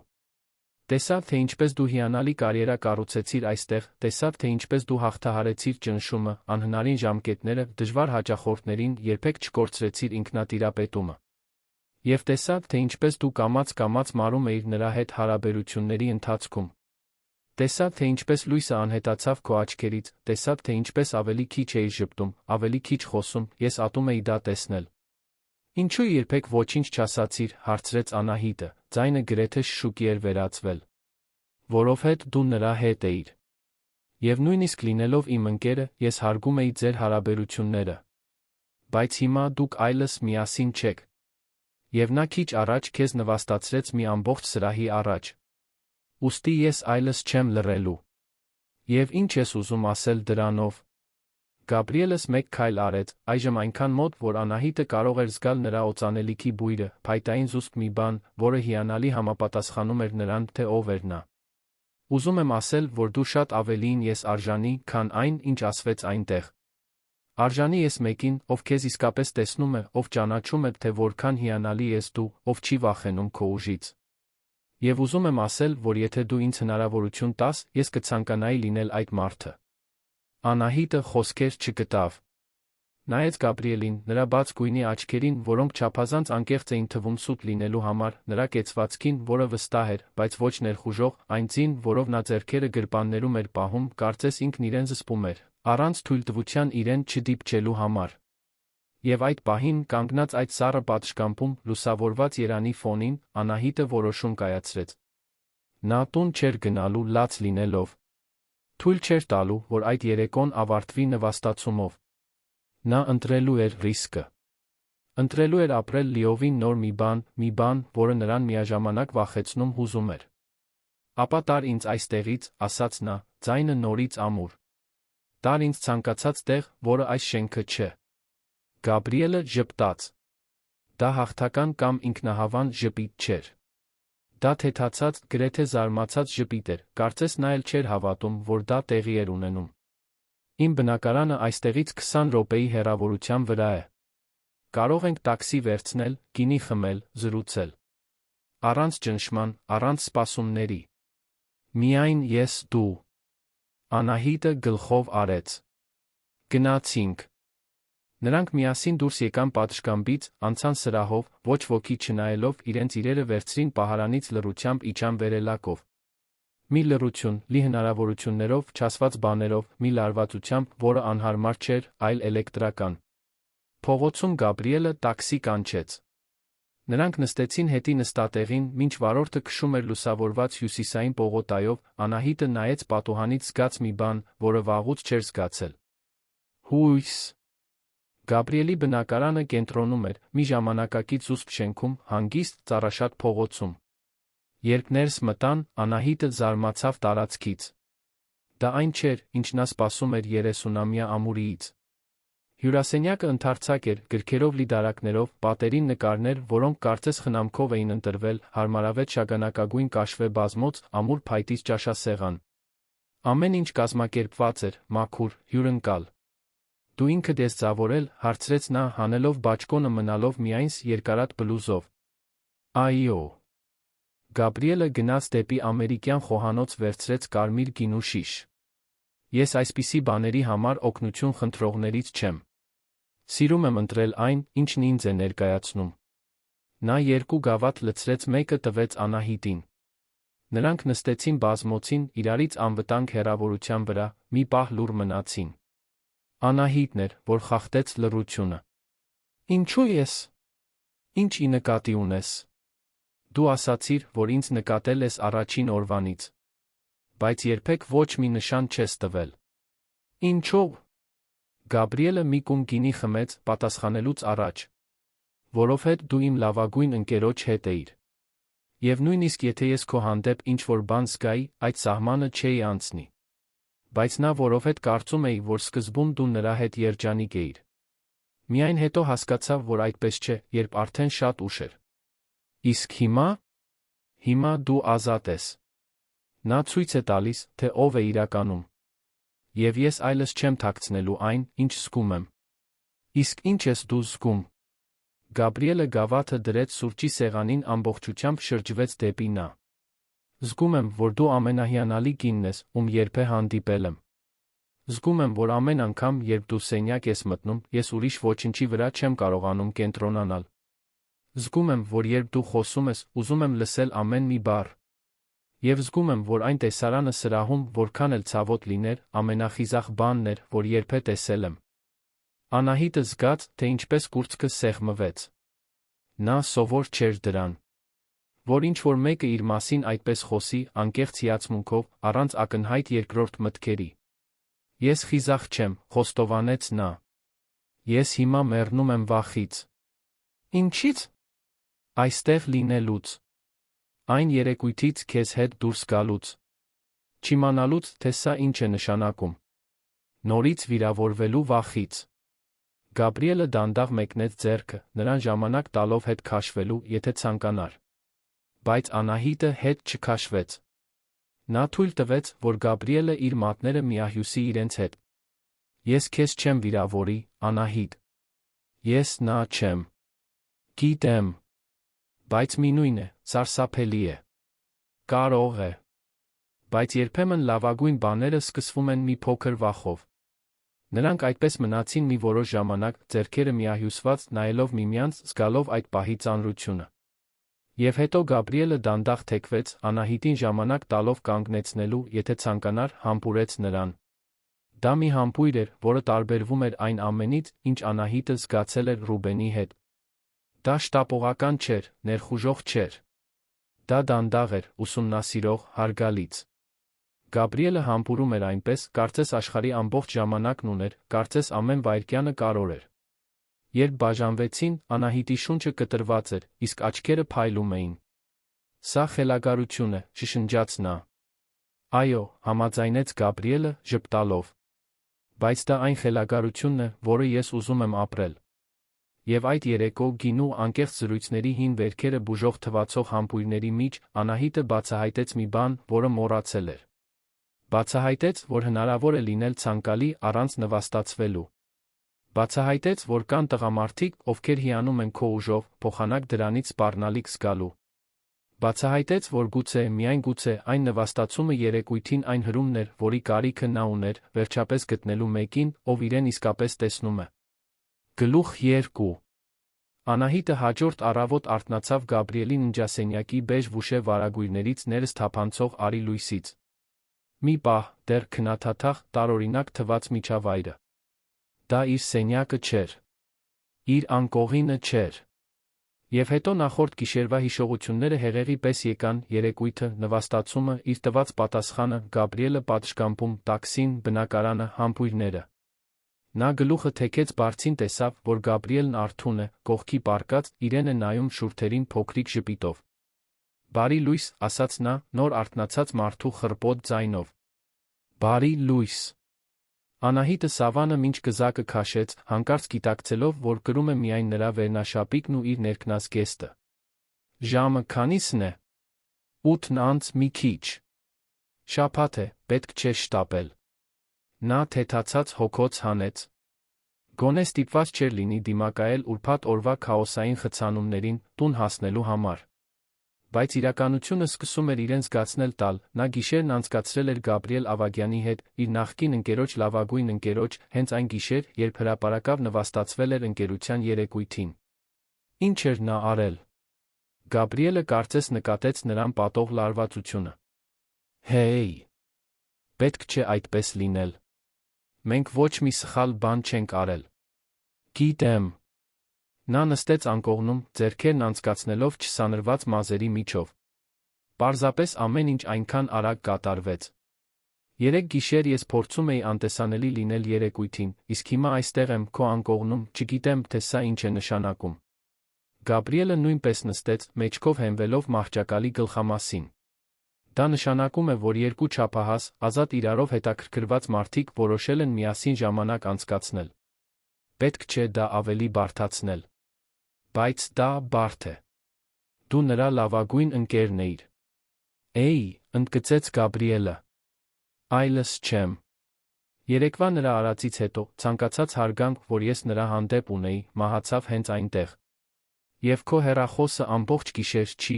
Տեսավ, թե ինչպես դու հիանալի կարիերա կառուցեցիր այստեղ, տեսավ, թե ինչպես դու հաղթահարեցիր ճնշումը, անհնարին ժամկետները, դժվար հաճախորդներին, երբեք չկորցրեցիր ինքնատիրապետումը։ Եվ տեսավ, թե ինչպես դու կամաց-կամաց մարում էիր նրա հետ հարաբերությունների ընթացքում։ Տեսավ, թե ինչպես լույսը անհետացավ քո աչքերից, տեսավ, թե ինչպես ավելի քիչ էիր ժպտում, ավելի քիչ խոսում, ես ատում էի դա տեսնել։ Ինչու երբեք ոչինչ չասացիր, հարցրեց Անահիտը, ձայնը գրեթե շշուկի էր վերածվել։ Որովհետև դու նրա հետ էիր։ Եվ նույնիսկ լինելով իմ ընկերը, ես հարգում էի ձեր հարաբերությունները։ Բայց հիմա դուք այլս միասին չեք։ Եվ նա քիչ առաջ քեզ նվաստացրեց մի ամբողջ սրահի առաջ։ Ուստի ես այլս չեմ լռելու։ Եվ ինչ ես ուզում ասել դրանով։ Գաբրիելս 1 քայլ արեց, այժմ այնքան մոտ, որ Անահիտը կարող էր զգալ նրա օծանելիքի բույրը, փայտային զուսպ մի բան, որը հիանալի համապատասխանում էր նրան, թե ով էր նա։ Ուզում եմ ասել, որ դու շատ ավելիին ես արժանի, քան այն, ինչ ասվեց այնտեղ։ Արժանի ես մեկին, ով քեզ իսկապես տեսնում է, ով ճանաչում է, թե որքան հիանալի ես դու, ով չի վախենում քո ուժից։ Եվ ուզում եմ ասել, որ եթե դու ինձ հնարավորություն տաս, ես կցանկանայի լինել այդ մարդը։ Անահիտը խոսքեր չգտավ։ Նայեց Գաբրիելին, նրա բաց գույնի աչքերին, որոնք չափազանց անկեղծ էին թվում սուտ լինելու համար, նրա կեցվածքին, որը վստահ էր, բայց ոչ ներխուժող, այն ձին, որով նա ձեռքերը գրպաններում էր պահում, կարծես ինքն իրեն զսպում էր, առանց թույլտվության իրեն չդիպչելու համար։ Եվ այդ պահին, կանգնած այդ սառը պատշգամբում, լուսավորված երանի ֆոնին, Անահիտը որոշում կայացրեց։ Նա տուն չէր գնալու լաց լինելով։ Թույլ չէր տալու, որ այդ երեկոն ավարտվի նվաստացումով։ Նա ընտրելու էր ռիսկը։ Ընտրելու էր ապրել լիովին նոր մի բան, որը նրան միաժամանակ վախեցնում հուզում էր։ Ապա տար ինձ այստեղից, ասաց նա, ձայնը նորից ամուր։ Տար ինձ ցանկացած տեղ, որը այս շենքը չէ։ Գաբրիելը ժպտաց։ Դա հաղթական կամ ինքնահավան ժպիտ չէր։ Դա թեթացած, գրեթե զարմացած ժպիտ էր, կարծես նա էլ չէր հավատում, որ դա տեղի էր ունենում։ Իմ բնակարանը այստեղից 20 րոպեի հեռավորության վրա է։ Կարող ենք տաքսի վերցնել, գինի խմել, զրուցել։ Առանց ճնշման, առանց սպասումների։ Միայն ես դու։ Անահիտը գլխով արեց։ Գնացինք։ Նրանք միասին դուրս եկան պատշգամբից, անցան սրահով, ոչ ոքի չնայելով, իրենց իրերը վերցրին պահարանից լռությամբ իջան վերելակով։ Մի լռություն, լի հնարավորություններով, չասված բաներով, մի լարվածությամբ, որը անհարմար չէր, այլ էլեկտրական։ Փողոցում Գաբրիելը տաքսի կանչեց։ Նրանք նստեցին հետի նստատեղին, մինչ վարորդը քշում էր լուսավորված հյուսիսային պողոտայով, Անահիտը նայեց պատուհանից զգաց մի բան, որը վաղուց չէր զգացել։ Հույս։ Գաբրիելի բնակարանը կենտրոնում էր, մի ժամանակակից զուսպ շենքում, հանգիստ, ծառաշատ փողոցում։ Երբ ներս մտան, Անահիտը զարմացավ տարածքից։ Դա այն չէր, ինչ նա սպասում էր 30-ամյա ամուրիից։ Հյուրասենյակը ընդարձակ էր, գրքերով լի դարակներով, պատերին նկարներ, որոնք կարծես խնամքով էին ընտրվել, հարմարավետ շագանակագույն կաշվե բազմոց, ամուր փայտից ճաշասեղան։ Ամեն ինչ կազմակերպված էր, մաքուր, հյուրընկալ։ Դու ինքդ ես ձավորել, հարցրեց նա, հանելով բաճկոնը մնալով միայն երկարատ բլուզով։ Այո։ Գաբրիելը գնաց դեպի ամերիկյան խոհանոց վերցրեց կարմիր գինու շիշ։ Ես այսպիսի բաների համար օգնություն խնդրողներից չեմ։ Սիրում եմ ընտրել այն, ինչն ինձ է ներկայացնում։ Նա 2 գավաթ լցրեց, մեկը տվեց Անահիտին։ Նրանք նստեցին բազմոցին, իրարից անվտանգ հեռավորության վրա, մի պահ լուռ մնացին։ Անահիտն էր, որ խախտեց լռությունը։ Ինչու ես։ Ինչ-ի նկատի ունես։ Դու ասացիր, որ ինձ նկատել ես առաջին օրվանից։ Բայց երբեք ոչ մի նշան չես տվել։ Ինչո՞վ։ Գաբրիելը մի կում գինի խմեց, պատասխանելուց առաջ։ Որովհետև դու իմ լավագույն ընկերոջ հետ էիր։ Եվ նույնիսկ եթե ես քո հանդեպ ինչ-որ բան զգայի, այդ սահմանը չէի անցնի։ Բայց նա որովհետև կարծում էի, որ սկզբում դու նրա հետ երջանիկ էիր։ Միայն հետո հասկացավ, որ այդպես չէ, երբ արդեն շատ ուշ էր։ Իսկ հիմա։ Հիմա դու ազատ ես։ Նա ցույց է տալիս, թե ով է իրականում։ Եվ ես այլս չեմ թաքցնելու այն, ինչ զգում եմ։ Իսկ ինչ ես դու զգում։ Գաբրիելը գավաթը դրեց սուրճի սեղանին, ամբողջությամբ շրջվեց դեպի նա։ Զգում եմ, որ դու ամենահիանալի կինն ես, ում երբե հանդիպել եմ։ Զգում եմ, որ ամեն անգամ, երբ դու սենյակ ես մտնում, ես ուրիշ ոչնչի վրա չեմ կարողանում կենտրոնանալ։ Զգում եմ, որ երբ դու խոսում ես, ուզում եմ լսել ամեն մի բառ։ Եվ զգում եմ, որ այն տեսարանը սրահում, որքան էլ ցավոտ լիներ, ամենախիզախ բանն էր, որ երբե տեսել եմ։ Անահիտը զգաց, թե ինչպես կուրծքը սեղմվեց։ Նա սովոր չէր դրան։ Որ ինչ-որ մեկը իր մասին այդպես խոսի, անկեղծ հիացմունքով, առանց ակնհայտ երկրորդ մտքերի։ Ես խիզախ չեմ, խոստովանեց նա։ Ես հիմա մեռնում եմ վախից։ Ինչի՞ց։ Այստեղ լինելուց։ Այն երեկույթից քեզ հետ դուրս գալուց։ Չիմանալուց, թե սա ինչ է նշանակում։ Նորից վիրավորվելու վախից։ Գաբրիելը դանդաղ մեկնեց ձեռքը, նրան ժամանակ տալով հետ քաշվելու, եթե ցանկանար։ Բայց Անահիտը հետ չքաշվեց։ Նա թույլ տվեց, որ Գաբրիելը իր մատները միահյուսի իրենց հետ։ Ես քեզ չեմ վիրավորի, Անահիտ։ Ես նա չեմ։ Գիտեմ։ Բայց մինույն է, սարսափելի է։ Կարող է։ Բայց երբեմն լավագույն բաները սկսվում են մի փոքր վախով։ Նրանք այդպես մնացին մի որոշ ժամանակ, ձեռքերը միահյուսված, նայելով միմյանց, զգալով այդ պահի ծանրությունը։ Եվ հետո Գաբրիելը դանդաղ թեքվեց, Անահիտին ժամանակ տալով կանգնեցնելու, եթե ցանկանար, համբուրեց նրան։ Դա մի համբույր էր, որը տարբերվում էր այն ամենից, ինչ Անահիտը զգացել էր Ռուբենի հետ։ Դա շտապողական չէր, ներխուժող չէր։ Դա դանդաղ էր, ուսումնասիրող, հարգալից։ Գաբրիելը համբուրում էր այնպես, կարծես աշխարհի ամբողջ ժամանակն ուներ, կարծես ամեն վայրկյանը կարոր էր։ Երբ բաժանվեցին, Անահիտի շունչը կտրված էր, իսկ աչքերը փայլում էին։ Սա խելագարություն է, շշնջաց նա։ Այո, համաձայնեց Գաբրիելը, ժպտալով։ Բայց դա այն խելագարությունն է, որը ես ուզում եմ ապրել։ Եվ այդ երեկո գինու անկեղծ զրույցների հին վերքերը բուժող թվացող համբույրների մեջ Անահիտը բացահայտեց մի բան, որը մոռացել էր։ Բացահայտեց, որ հնարավոր է լինել ցանկալի առանց նվաստացվելու։ Բացահայտեց, որ կան տղամարդիկ, ովքեր հիանում են քո ուժով, փոխանակ դրանից սպառնալիք զգալու։ Բացահայտեց, որ գուցե, միայն գուցե, այն նվաստացումը երեկույթին այն հրումն էր, որի կարիքը նա ուներ, վերջապես գտնելու մեկին, ով իրեն իսկապես տեսնում է։ Գլուխ 2։ Անահիտը հաջորդ առավոտ արթնացավ Գաբրիելի ննջասենյակի բեժ վուշե վարագույրներից ներս թափանցող արի լույսից։ Մի պահ, դեռ քնաթաթախ, տարօրինակ թվաց միջավայրը։ Դա իր սենյակը չէր։ Իր անկողինը չէր։ Եվ հետո նախորդ գիշերվա հիշողությունները հեղեղի պես եկան, երեկույթը, նվաստացումը, իր տված պատասխանը, Գաբրիելը պատշգամբում, տաքսին, բնակարանը, համբույրները։ Նա գլուխը թեքեց բարձին, տեսավ, որ Գաբրիելն արթուն է, կողքի պառկած, իրեն է նայում շուրթերին փոքրիկ ժպիտով։ Բարի լույս, ասաց նա, նոր արթնացած մարդու խռպոտ ձայնով։ Բարի լույս։ Անահիտը սավանը մինչ կզակը քաշեց, հանկարծ գիտակցելով, որ կրում է միայն նրա վերնաշապիկն ու իր ներքնազգեստը։ Ժամը քանի՞սն է։ 8-ն անց մի քիչ։ Շաբաթ է, պետք չէ շտապել։ Նա թեթացած հոգոց հանեց։ Գոնե ստիպված չէր լինի դիմակայել ուրբաթ օրվա քաոսային խցանումներին, տուն հասնելու համար։ Բայց իրականությունը սկսում էր իրեն զգացնել տալ, նա գիշերն անցկացրել էր Գաբրիել Ավագյանի հետ, իր նախկին ընկերոջ լավագույն ընկերոջ, հենց այն գիշեր, երբ հրապարակավ նվաստացվել էր ընկերության երեկույթին։ Ինչ էր նա արել։ Գաբրիելը կարծես նկատեց նրան պատող լարվածությունը։ Հեյ, պետք չէ այդպես լինել։ Մենք ոչ մի սխալ բան չենք արել։ Գիտեմ։ Նա նստեց անկողնում, ձեռքերն անցկացնելով չսանրված մազերի միջով։ Պարզապես ամեն ինչ այնքան արագ կատարվեց։ Երեկ գիշեր ես փորձում էի անտեսանելի լինել երեկույթին, իսկ հիմա այստեղ եմ քո անկողնում, չգիտեմ, թե սա ինչ է նշանակում։ Գաբրիելը նույնպես նստեց, մեջքով հենվելով մահճակալի գլխամասին։ Դա նշանակում է, որ երկու չափահաս, ազատ իրարով հետաքրքրված մարդիկ որոշել են միասին ժամանակ անցկացնել։ Պետք չէ դա ավելի բարդացնել։ Բայց դա բարդ է։ Դու նրա լավագույն ընկերն էիր։ Էի, ընդգծեց Գաբրիելը։ Այլս չեմ։ Երեկվա նրա արածից հետո, ցանկացած հարգանք, որ ես նրա հանդեպ ունեի, մահացավ հենց այնտեղ։ Եվ քո հեռախոսը ամբողջ գիշեր չի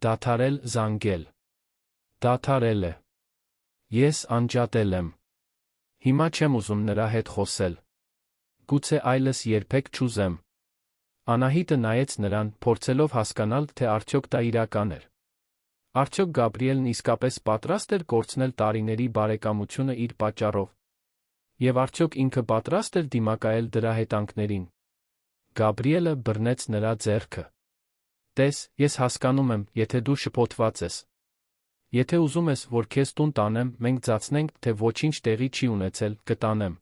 դադարել զանգել։ Դադարել է։ Ես անջատել եմ։ Հիմա չեմ ուզում նրա հետ խոսել։ Գուցե այլս երբեք չուզեմ։ Անահիտը նայեց նրան, փորձելով հասկանալ, թե արդյոք դա իրական էր։ Արդյոք Գաբրիելն իսկապես պատրաստ էր կորցնել տարիների բարեկամությունը իր պատճառով։ Եվ արդյոք ինքը պատրաստ էր դիմակայել դրա հետանքներին։ Գաբրիելը բռնեց նրա ձեռքը։ Տես, ես հասկանում եմ, եթե դու շփոթված ես։ Եթե ուզում ես, որ քեզ տուն տանեմ, մենք ձացնենք, թե ոչինչ տեղի չի ունեցել, կտանեմ։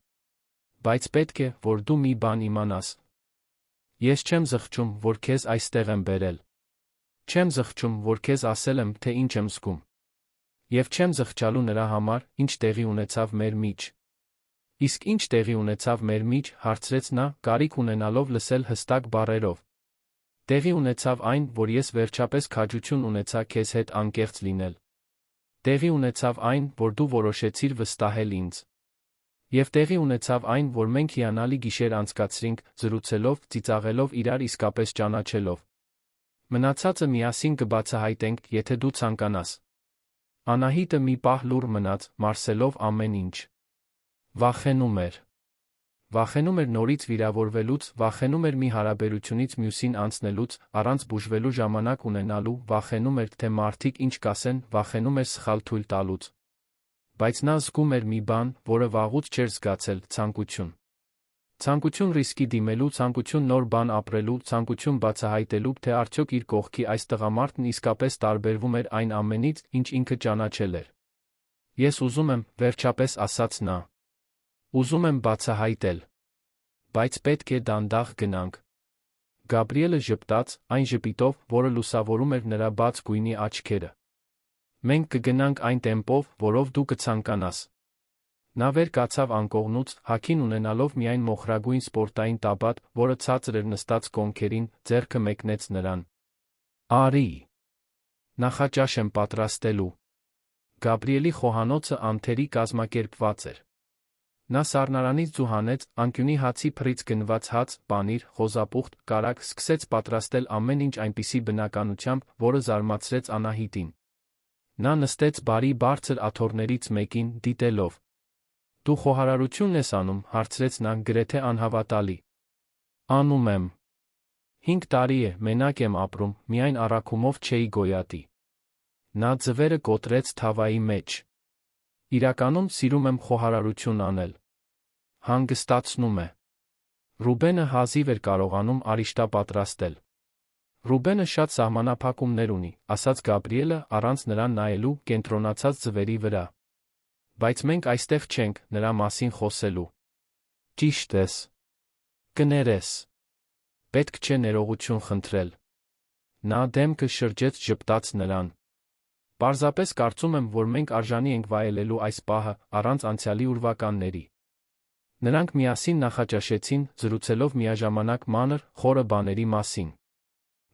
Բայց պետք է, որ դու մի բան իմանաս։ Ես չեմ զղջում, որ քեզ այստեղ եմ բերել։ Չեմ զղջում, որ քեզ ասել եմ, թե ինչ եմ զգում։ Եվ չեմ զղջալու նրա համար, ինչ տեղի ունեցավ մեր մեջ։ Իսկ ինչ տեղի ունեցավ մեր մեջ, հարցրեց նա, կարիք ունենալով լսել հստակ բառերով։ Տեղի ունեցավ այն, որ ես վերջապես քաջություն ունեցա քեզ հետ անկեղծ լինել։ Տեղի ունեցավ այն, որ դու որոշեցիր վստահել ինձ։ Եվ տեղի ունեցավ այն, որ մենք հիանալի գիշեր անցկացրինք, զրուցելով, ծիծաղելով իրար իսկապես ճանաչելով։ Մնացածը միասին կբացահայտենք, եթե դու ցանկանաս։ Անահիտը մի պահ լուռ մնաց, մարսելով ամեն ինչ։ Վախենում էր։ Վախենում էր նորից վիրավորվելուց, վախենում էր մի հարաբերությունից մյուսին անցնելուց, առանց բուժվելու ժամանակ ունենալու, վախենում էր, թե մարդիկ ինչ կասեն, վախենում էր սխալ թույլ տալուց։ Բայց նա զգում էր մի բան, որը վաղուց չէր զգացել՝ ցանկություն։ Ցանկություն ռիսկի դիմելու, ցանկություն նոր բան ապրելու, ցանկություն բացահայտելու, թե արդյոք իր կողքի այս տղամարդն իսկապես տարբերվում էր այն ամենից, ինչ ինքը ճանաչել էր։ Ես ուզում եմ, վերջապես ասաց նա։ Ուզում եմ բացահայտել։ Բայց պետք է դանդաղ գնանք։ Գաբրիելը ժպտաց, այն ժպիտով, որը լուսավորում էր նրա բաց գույնի աչքերը։ Մենք կգնանք այն տեմպով, որով դու կցանկանաս։ Նա վեր կացավ անկողնուց, հագին ունենալով միայն մոխրագույն սպորտային տաբատ, որը ցածր էր նստած կոնքերին, ձեռքը մեկնեց նրան։ Արի։ Նախաճաշ եմ պատրաստելու։ Գաբրիելի խոհանոցը անթերի կազմակերպված էր։ Նա սառնարանից ձու հանեց, անկյունի հացի փռից գնված հաց, պանիր, խոզապուխտ, կարագ, սկսեց պատրաստել ամեն ինչ այնպիսի բնականությամբ, որը զարմացրեց Անահիտին։ Նա նստեց բարի բարձր աթոռներից մեկին, դիտելով։ Դու խոհարարություն ես անում, հարցրեց նա գրեթե անհավատալի։ Անում եմ։ 5 տարի է, մենակ եմ ապրում, միայն առաքումով չէի գոյատի։ Նա ձվերը կոտրեց թավայի մեջ։ Իրականում սիրում եմ խոհարարություն անել։ Հանգստացնում է։ Ռուբենը հազիվ էր կարողանում արիշտա պատրաստել։ Ռուբենը շատ սահմանափակումներ ունի, ասաց Գաբրիելը, առանց նրան նայելու, կենտրոնացած ձվերի վրա։ Բայց մենք այստեղ չենք, նրա մասին խոսելու։ Ճիշտ ես։ Կներես։ Պետք չէ ներողություն խնդրել։ Նա դեմքը շրջեց ժպտաց նրան։ Պարզապես կարծում եմ, որ մենք արժանի ենք վայելելու այս պահը, առանց անցյալի ուրվականների։ Նրանք միասին նախաճաշեցին, զրուցելով միաժամանակ մանր, խորը բաների մասին։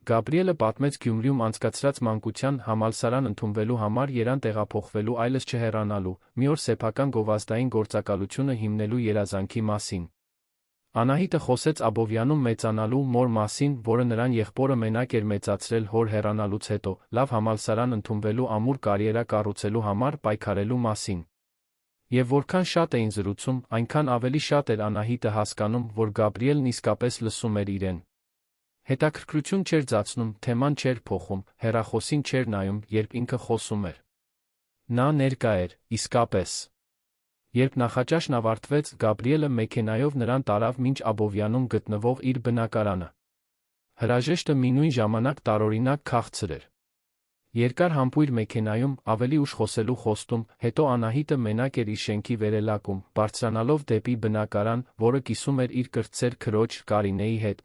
Գաբրիելը պատմեց Գյումրիում անցկացրած մանկության համալսարան ընդունվելու համար Երևան տեղափոխվելու այլս չհեռանալու, մի օր սեփական գովազդային գործակալությունը հիմնելու երազանքի մասին։ Անահիտը խոսեց Աբովյանում մեծանալու մոր մասին, որը նրան եղբորը մենակ էր մեծացրել հոր հեռանալուց հետո, լավ համալսարան ընդունվելու ամուր կարիերա կառուցելու համար պայքարելու մասին։ Եվ որքան շատ էին զրուցում, այնքան ավելի շատ էր Անահիտը հասկանում, որ Գաբրիելն իսկապես լսում էր իրեն։ Հետաքրքրություն չէր ծածնում, թեման չէր փոխում, հեռախոսին չէր նայում, երբ ինքը խոսում էր։ Նա ներկա էր, իսկապես։ Երբ նախաճաշն ավարտվեց, Գաբրիելը մեքենայով նրան տարավ մինչ Աբովյանում գտնվող իր բնակարանը։ Հրաժեշտը մինույն ժամանակ տարօրինակ քաղցր էր։ Երկար համբույր մեքենայում, ավելի ուշ խոսելու խոստում, հետո Անահիտը մենակ էր իր շենքի վերելակում, բարձրանալով դեպի բնակարան, որը կիսում էր իր կրտսեր քրոջ Կարինեի հետ։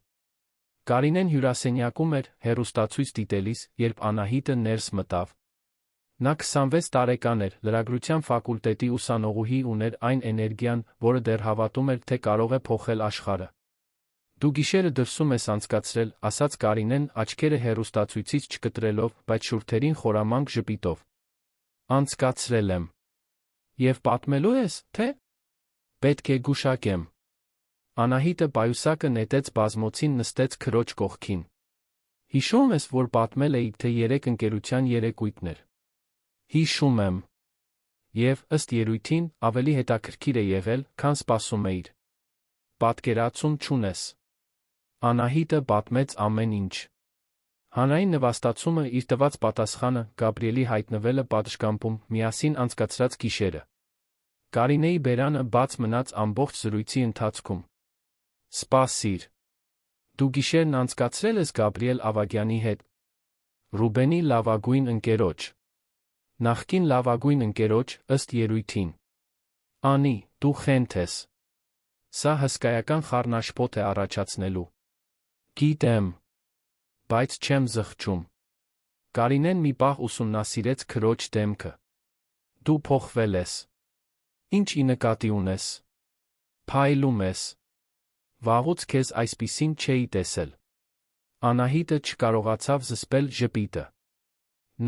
Կարինեն հյուրասենյակում էր, հեռուստացույց դիտելիս, երբ Անահիտը ներս մտավ։ Նա 26 տարեկան էր, լրագրության ֆակուլտետի ուսանողուհի, ուներ այն էներգիան, որը դեռ հավատում էր, թե կարող է փոխել աշխարհը։ Դու գիշերը դրսում ես անցկացրել, ասաց Կարինեն, աչքերը հեռուստացույցից չկտրելով, բայց շուրթերին խորամանկ ժպիտով։ Անցկացրել եմ։ Եվ պատմելու ես, թե… Պետք է գուշակեմ։ Անահիտը պայուսակը նետեց բազմոցին, նստեց քրոջ կողքին։ Հիշում ես, որ պատմել էի, թե 3 ընկերության երեկույթներ։ Հիշում եմ։ Եվ, ըստ ելույթին, ավելի հետաքրքիր է եղել, քան սպասում էիր։ Պատկերացում չունես։ Անահիտը պատմեց ամեն ինչ։ Հանրային նվաստացումը իր տված պատասխանը, Գաբրիելի հայտնվելը պատշգամբում, միասին անցկացրած գիշերը։ Կարինեի բերանը բաց մնաց ամբողջ զրույցի ընթացքում։ Սպասիր։ Դու գիշերն անցկացրել ես Գաբրիել Ավագյանի հետ։ Ռուբենի լավագույն ընկերոջ։ Նախկին լավագույն ընկերոջ, ըստ ելույթին։ Անի, դու խենթ ես։ Սա հսկայական խառնաշփոթ է առաջացնելու։ Գիտեմ։ Բայց չեմ զղջում։ Կարինեն մի պահ ուսումնասիրեց քրոջ դեմքը։ Դու փոխվել ես։ Ինչ ի նկատի ունես։ Փայլում ես։ Վաղուց քեզ այսպիսին չէի տեսել։ Անահիտը չկարողացավ զսպել ժպիտը։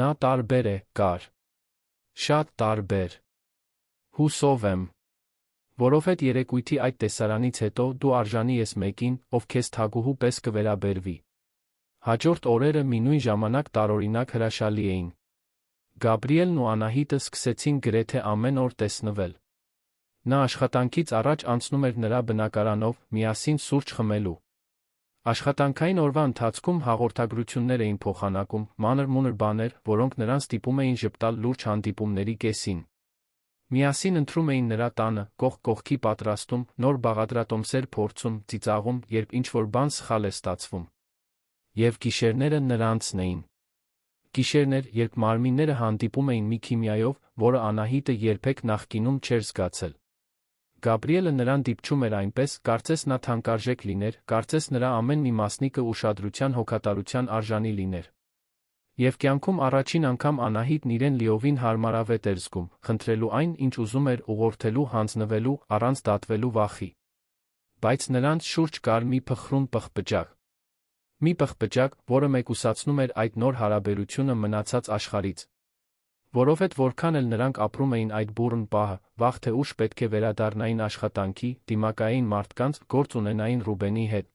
Նա տարբեր է, Կար։ Շատ տարբեր։ Հուսով եմ։ Որովհետ երեկույթի այդ տեսարանից հետո դու արժանի ես մեկին, ով քեզ թագուհու պես կվերաբերվի։ Հաջորդ օրերը մինույն ժամանակ տարօրինակ հրաշալի էին։ Գաբրիելն ու Անահիտը սկսեցին գրեթե ամեն օր տեսնվել։ Նա աշխատանքից առաջ անցնում էր նրա բնակարանով, միասին սուրճ խմելու։ Աշխատանքային օրվա ընթացքում հաղորդագրություններ էին փոխանակում, մանր-մունր բաներ, որոնք նրան ստիպում էին ժպտալ լուրջ հանդիպումների կեսին։ Միասին ընթրում էին նրա տանը, կողք կողքի պատրաստում, նոր բաղադրատոմսեր փորձում, ծիծաղում, երբ ինչ-որ բան սխալ է ստացվում։ Եվ գիշերները նրանցն էին։ Գիշերներ, երբ մարմինները հանդիպում էին մի քիմիայով, որը Անահիտը երբեք նախկինում չէր զգացել։ Գաբրիելը նրան դիպչում էր այնպես, կարծես նա թանկարժեք լիներ, կարծես նրա ամեն մի մասնիկը ուշադրության հոգատարության արժանի լիներ։ Եվ կյանքում առաջին անգամ Անահիտն իրեն լիովին հարմարավետ էր զգում, խնդրելու այն, ինչ ուզում էր, ուղղորդելու, հանձնվելու, առանց դատվելու վախի։ Բայց նրանց շուրջ կար մի փխրուն պղպջակ։ Մի պղպջակ, որը մեկուսացնում էր այդ նոր հարաբերությունը մնացած աշխարհից։ Որովհետ որքան էլ նրանք ապրում էին այդ բուռն պահը, վաղ թե ուշ պետք է վերադառնային աշխատանքի, դիմակայեին մարդկանց, գործ ունենային Ռուբենի հետ։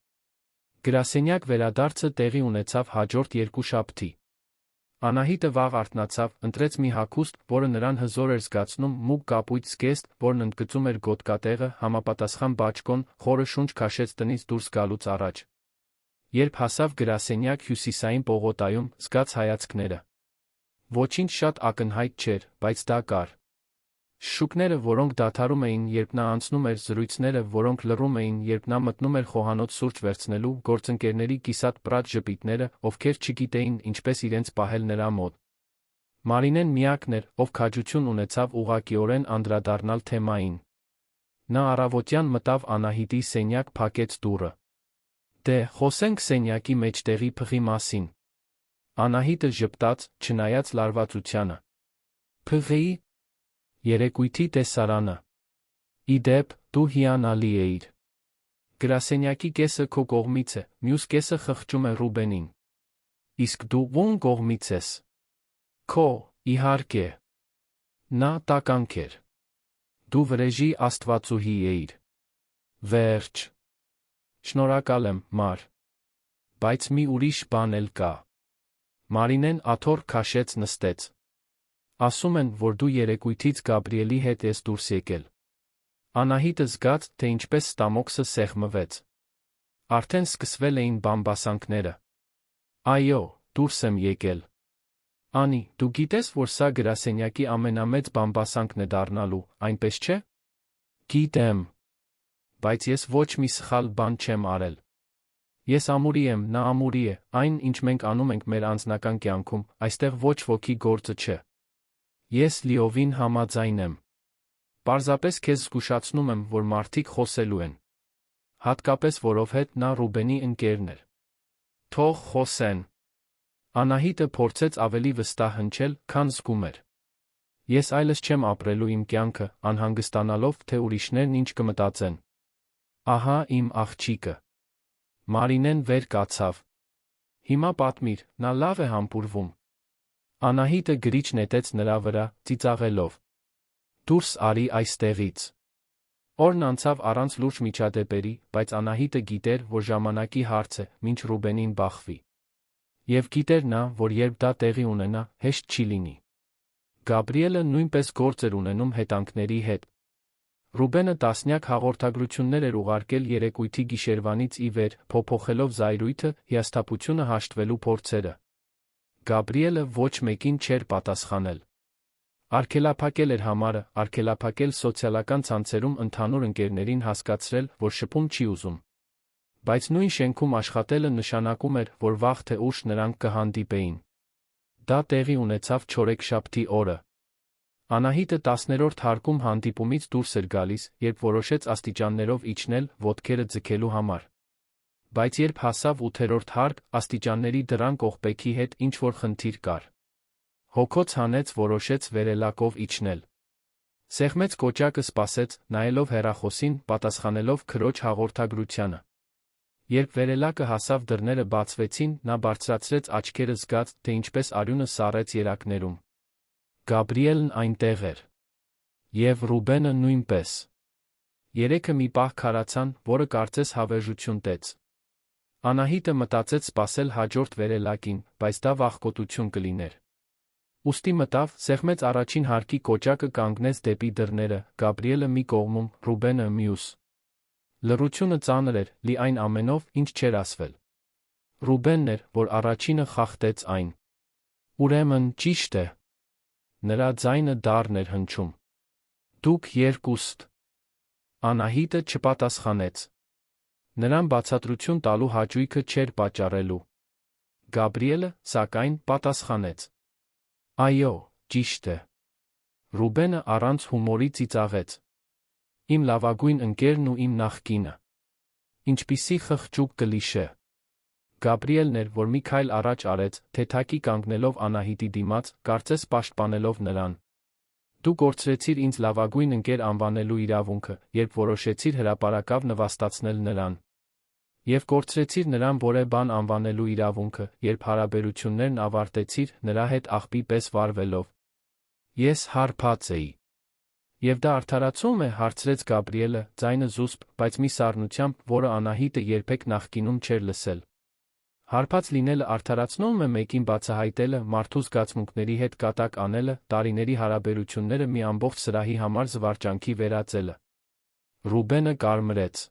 Գրասենյակ վերադարձը տեղի ունեցավ հաջորդ երկուշաբթի։ Անահիտը վաղ արթնացավ, ընտրեց մի հագուստ, որը նրան հզոր էր զգացնում, մուգ կապույտ զգեստ, որն ընդգծում էր գոտկատեղը, համապատասխան բաճկոն, խորը շունչ քաշեց տնից դուրս գալուց առաջ։ Երբ հասավ գրասենյակ հյուսիսային պողոտայում, զգաց հայացքները։ Ոչինչ շատ ակնհայտ չէր, բայց դա կար։ Շշուկները, որոնք դադարում էին, երբ նա անցնում էր, զրույցները, որոնք լռում էին, երբ նա մտնում էր խոհանոց սուրճ վերցնելու, գործընկերների կիսատ պրատ ժպիտները, ովքեր չգիտեին ինչպես իրենց պահել նրա մոտ։ Մարինեն միակն էր, ով քաջություն ունեցավ ուղղակիորեն անդրադառնալ թեմային։ Նա առավոտյան մտավ Անահիտի սենյակ, փակեց դուռը։ Դե, խոսենք սենյակի մեջտեղի փղի մասին։ Անահիտը ժպտաց, չնայած լարվածությանը։ Փղի… Երեկույթի տեսարանը։ Ի դեպ, դու հիանալի էիր։ Գրասենյակի կեսը քո կողմից է, մյուս կեսը խղճում է Ռուբենին։ Իսկ դու ո՞ն կողմից ես։ Քո, իհարկե։ Նա տականք էր։ Դու վրեժի աստվածուհի էիր։ Վերջ։ Շնորհակալ եմ, Մար։ Բայց մի ուրիշ բան էլ կա։ Մարինեն աթոռ քաշեց նստեց։ Ասում են, որ դու երեկույթից Գաբրիելի հետ ես դուրս եկել։ Անահիտը զգաց, թե ինչպես ստամոքսը սեղմվեց։ Արդեն սկսվել էին բամբասանքները։ Այո, դուրս եմ եկել։ Անի, դու գիտես, որ սա գրասենյակի ամենամեծ բամբասանքն է դառնալու, այնպես չէ։ Գիտեմ։ Բայց ես ոչ մի սխալ բան չեմ արել։ Ես ամուրի եմ, նա ամուրի է, այն, ինչ մենք անում ենք մեր անձնական կյանքում, այստեղ ոչ ոքի գործը չէ։ Ես լիովին համաձայն եմ։ Պարզապես քեզ զգուշացնում եմ, որ մարդիկ խոսելու են։ Հատկապես որովհետև նա Ռուբենի ընկերն էր։ Թող խոսեն։ Անահիտը փորձեց ավելի վստահ հնչել, քան զգում էր։ Ես այլս չեմ ապրելու իմ կյանքը, անհանգստանալով, թե ուրիշներն ինչ կմտածեն։ Ահա իմ աղջիկը։ Մարինեն վեր կացավ։ Հիմա պատմիր, նա լավ է համբուրվում։ Անահիտը գրիչ նետեց նրա վրա, ծիծաղելով։ Դուրս արի այստեղից։ Օրն անցավ առանց լուրջ միջադեպերի, բայց Անահիտը գիտեր, որ ժամանակի հարց է, մինչ Ռուբենին բախվի։ Եվ գիտեր նա, որ երբ դա տեղի ունենա, հեշտ չի լինի։ Գաբրիելը նույնպես գործ էր ունենում հետանքների հետ։ Ռուբենը տասնյակ հաղորդագրություններ էր ուղարկել երեկույթի գիշերվանից ի վեր, փոփոխելով զայրույթը, հիասթափությունը հաշտվելու փորձերը։ Գաբրիելը ոչ մեկին չէր պատասխանել։ Արգելափակել էր համարը, արգելափակել սոցիալական ցանցերում ընդհանուր ընկերներին հասկացրել, որ շփում չի ուզում։ Բայց նույն շենքում աշխատելը նշանակում էր, որ վաղ թե ուշ նրանք կհանդիպեին։ Դա տեղի ունեցավ չորեքշաբթի օրը։ Անահիտը 10-րդ հարկում հանդիպումից դուրս էր գալիս, երբ որոշեց աստիճաններով իջնել, ոտքերը ձգելու համար։ Բայց երբ հասավ 8-րդ հարկ, աստիճանների դռան կողպեքի հետ ինչ-որ խնդիր կար։ Հոգոց հանեց, որոշեց վերելակով իջնել։ Սեղմեց կոճակը, սպասեց, նայելով հեռախոսին, պատասխանելով քրոջ հաղորդագրությանը։ Երբ վերելակը հասավ, դռները բացվեցին, նա բարձրացրեց աչքերը, զգաց, թե ինչպես արյունը սառեց երակներում։ Գաբրիելն այնտեղ էր։ Եվ Ռուբենը նույնպես։ Երեքը մի պահ քարացան, որը կարծես հավերժություն տեց։ Անահիտը մտածեց սպասել հաջորդ վերելակին, բայց դա վախկոտություն կլիներ։ Ուստի մտավ, սեղմեց առաջին հարկի կոճակը, կանգնեց դեպի դռները, Գաբրիելը մի կողմում, Ռուբենը մյուս։ Լռությունը ծանր էր, լի այն ամենով, ինչ չէր ասվել։ Ռուբենն էր, որ առաջինը խախտեց այն։ Ուրեմն ճիշտ է։ Նրա ձայնը դառն էր հնչում։ Դուք երկուստ։ Անահիտը չպատասխանեց։ Նրան բացատրություն տալու հաճույքը չէր պատճառելու։ Գաբրիելը, սակայն, պատասխանեց. Այո, ճիշտ է։ Ռուբենը առանց հումորի ծիծաղեց։ Իմ լավագույն ընկերն ու իմ նախկինը։ Ինչպիսի խղճուկ կլիշե։ Գաբրիելն էր, որ մի քայլ առաջ արեց, թեթակի կանգնելով Անահիտի դիմաց, կարծես պաշտպանելով նրան։ Դու կորցրեցիր ինձ լավագույն ընկեր անվանելու իրավունքը, երբ որոշեցիր հրապարակավ նվաստացնել նրան։ Եվ կորցրեցիր նրան որևէ բան անվանելու իրավունքը, երբ հարաբերություններն ավարտեցիր, նրա հետ աղբի պես վարվելով։ Ես հարբած էի։ Եվ դա արդարացում է, հարցրեց Գաբրիելը, ձայնը զուսպ, բայց մի սառնությամբ, որը Անահիտը երբեք նախկինում չէր լսել։ Հարբած լինելը արդարացնում է մեկին բացահայտելը, մարդու զգացմունքների հետ կատակ անելը, տարիների հարաբերությունները մի ամբողջ սրահի համար զվարճանքի վերածելը։ Ռուբենը կարմրեց։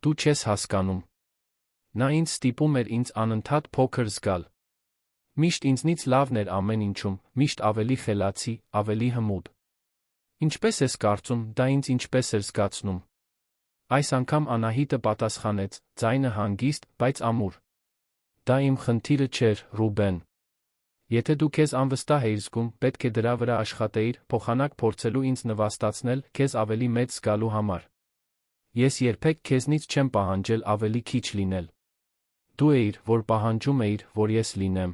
Դու չես հասկանում։ Նա ինձ ստիպում էր ինձ անընդհատ փոքր զգալ։ Միշտ ինձնից լավն էր ամեն ինչում, միշտ ավելի խելացի, ավելի հմուտ։ Ինչպես ես կարծում, դա ինձ ինչպես էր զգացնում։ Այս անգամ Անահիտը պատասխանեց, ձայնը հանգիստ, բայց ամուր։ Դա իմ խնդիրը չէր, Ռուբեն։ Եթե դու քեզ անվստահ էիր զգում, պետք է դրա վրա աշխատեիր, փոխանակ փորձելու ինձ նվաստացնել, քեզ ավելի մեծ զգալու համար։ Ես երբեք քեզնից չեմ պահանջել ավելի քիչ լինել։ Դու էիր, որ պահանջում էիր, որ ես լինեմ։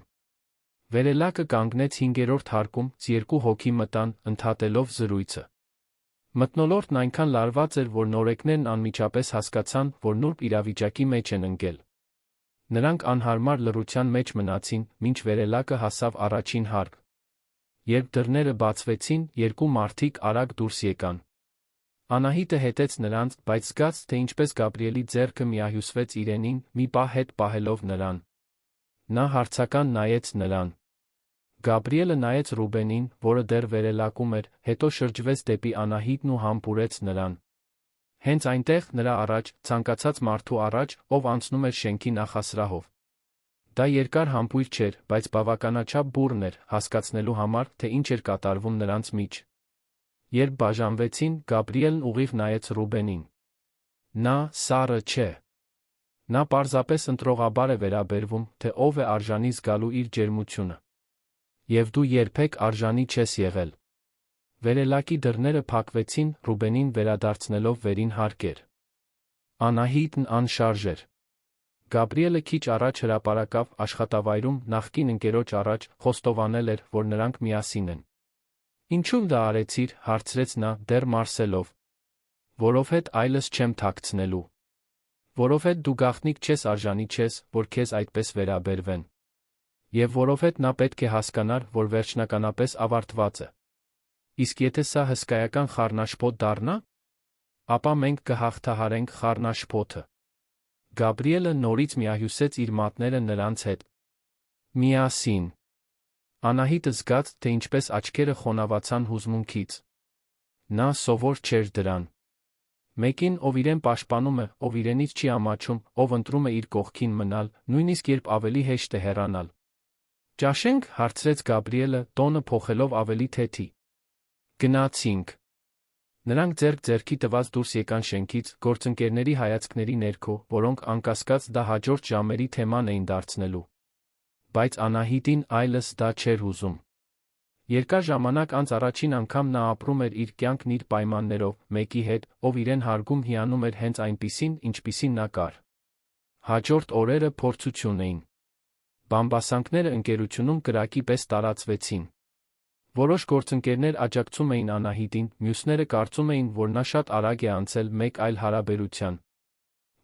Վերելակը կանգնեց 5-րդ հարկում, երկու հոգի մտան, ընդհատելով զրույցը։ Մթնոլորտն այնքան լարված էր, որ նորեկներն անմիջապես հասկացան, որ նուրբ իրավիճակի մեջ են ընկել։ Նրանք անհարմար լռության մեջ մնացին, մինչ վերելակը հասավ առաջին հարկ։ Երբ դռները բացվեցին, երկու մարդիկ արագ դուրս եկան։ Անահիտը հետեց նրանց, բայց զգաց, թե ինչպես Գաբրիելի ձեռքը միահյուսվեց իրենին, մի պահ հետ պահելով նրան։ Նա հարցական նայեց նրան։ Գաբրիելը նայեց Ռուբենին, որը դեռ վերելակում էր, հետո շրջվեց դեպի Անահիտն ու համբուրեց նրան։ Հենց այնտեղ, նրա առաջ, ցանկացած մարդու առաջ, ով անցնում էր շենքի նախասրահով։ Դա երկար համբույր չէր, բայց բավականաչափ բուռն էր, հասկացնելու համար, թե ինչ էր կատարվում նրանց մեջ։ Երբ բաժանվեցին, Գաբրիելն ուղիղ նայեց Ռուբենին։ Նա սառը չէ։ Նա պարզապես ընտրողաբար է վերաբերվում, թե ով է արժանի զգալու իր ջերմությունը։ Եվ դու երբեք արժանի չես եղել։ Վերելակի դռները փակվեցին, Ռուբենին վերադարձնելով վերին հարկեր։ Անահիտն անշարժ էր։ Գաբրիելը քիչ առաջ հրապարակավ աշխատավայրում նախկին ընկերոջ առաջ խոստովանել էր, որ նրանք միասին են։ Ինչու դա արեցիր, հարցրեց նա, դեռ մարսելով։ Որովհետ այլս չեմ թաքցնելու։ Որովհետ դու գաղտնիք չես արժանի չես, որ քեզ այդպես վերաբերվեն։ Եվ որովհետ նա պետք է հասկանար, որ վերջնականապես ավարտված է։ Իսկ եթե սա հսկայական խառնաշփոթ դառնա, ապա մենք կհաղթահարենք խառնաշփոթը։ Գաբրիելը նորից միահյուսեց իր մատները նրանց հետ։ Միասին։ Անահիտը զգաց, թե ինչպես աչքերը խոնավացան հուզմունքից։ Նա սովոր չէր դրան։ Մեկին, ով իրեն պաշտպանում է, ով իրենից չի ամաչում, ով ընտրում է իր կողքին մնալ, նույնիսկ երբ ավելի հեշտ է հեռանալ։ Ճաշենք, հարցրեց Գաբրիելը, տոնը փոխելով ավելի թեթի։ Գնացինք։ Նրանք ձեռք ձեռքի տված դուրս եկան շենքից, գործընկերների հայացքների ներքո, որոնք անկասկած դա հաջորդ ժամերի թեման էին դարձնելու։ Բայց Անահիտին այլս դա չէր ուզում։ Երկար ժամանակ անց առաջին անգամ նա ապրում էր իր կյանքն իր պայմաններով, մեկի հետ, ով իրեն հարգում հիանում էր հենց այնպիսին, ինչպիսին նա կար։ Հաջորդ օրերը փորձություն էին։ Բամբասանքները ընկերությունում կրակի պես տարածվեցին։ Որոշ գործընկերներ աջակցում էին Անահիտին, մյուսները կարծում էին, որ նա շատ արագ է անցել մեկ այլ հարաբերության։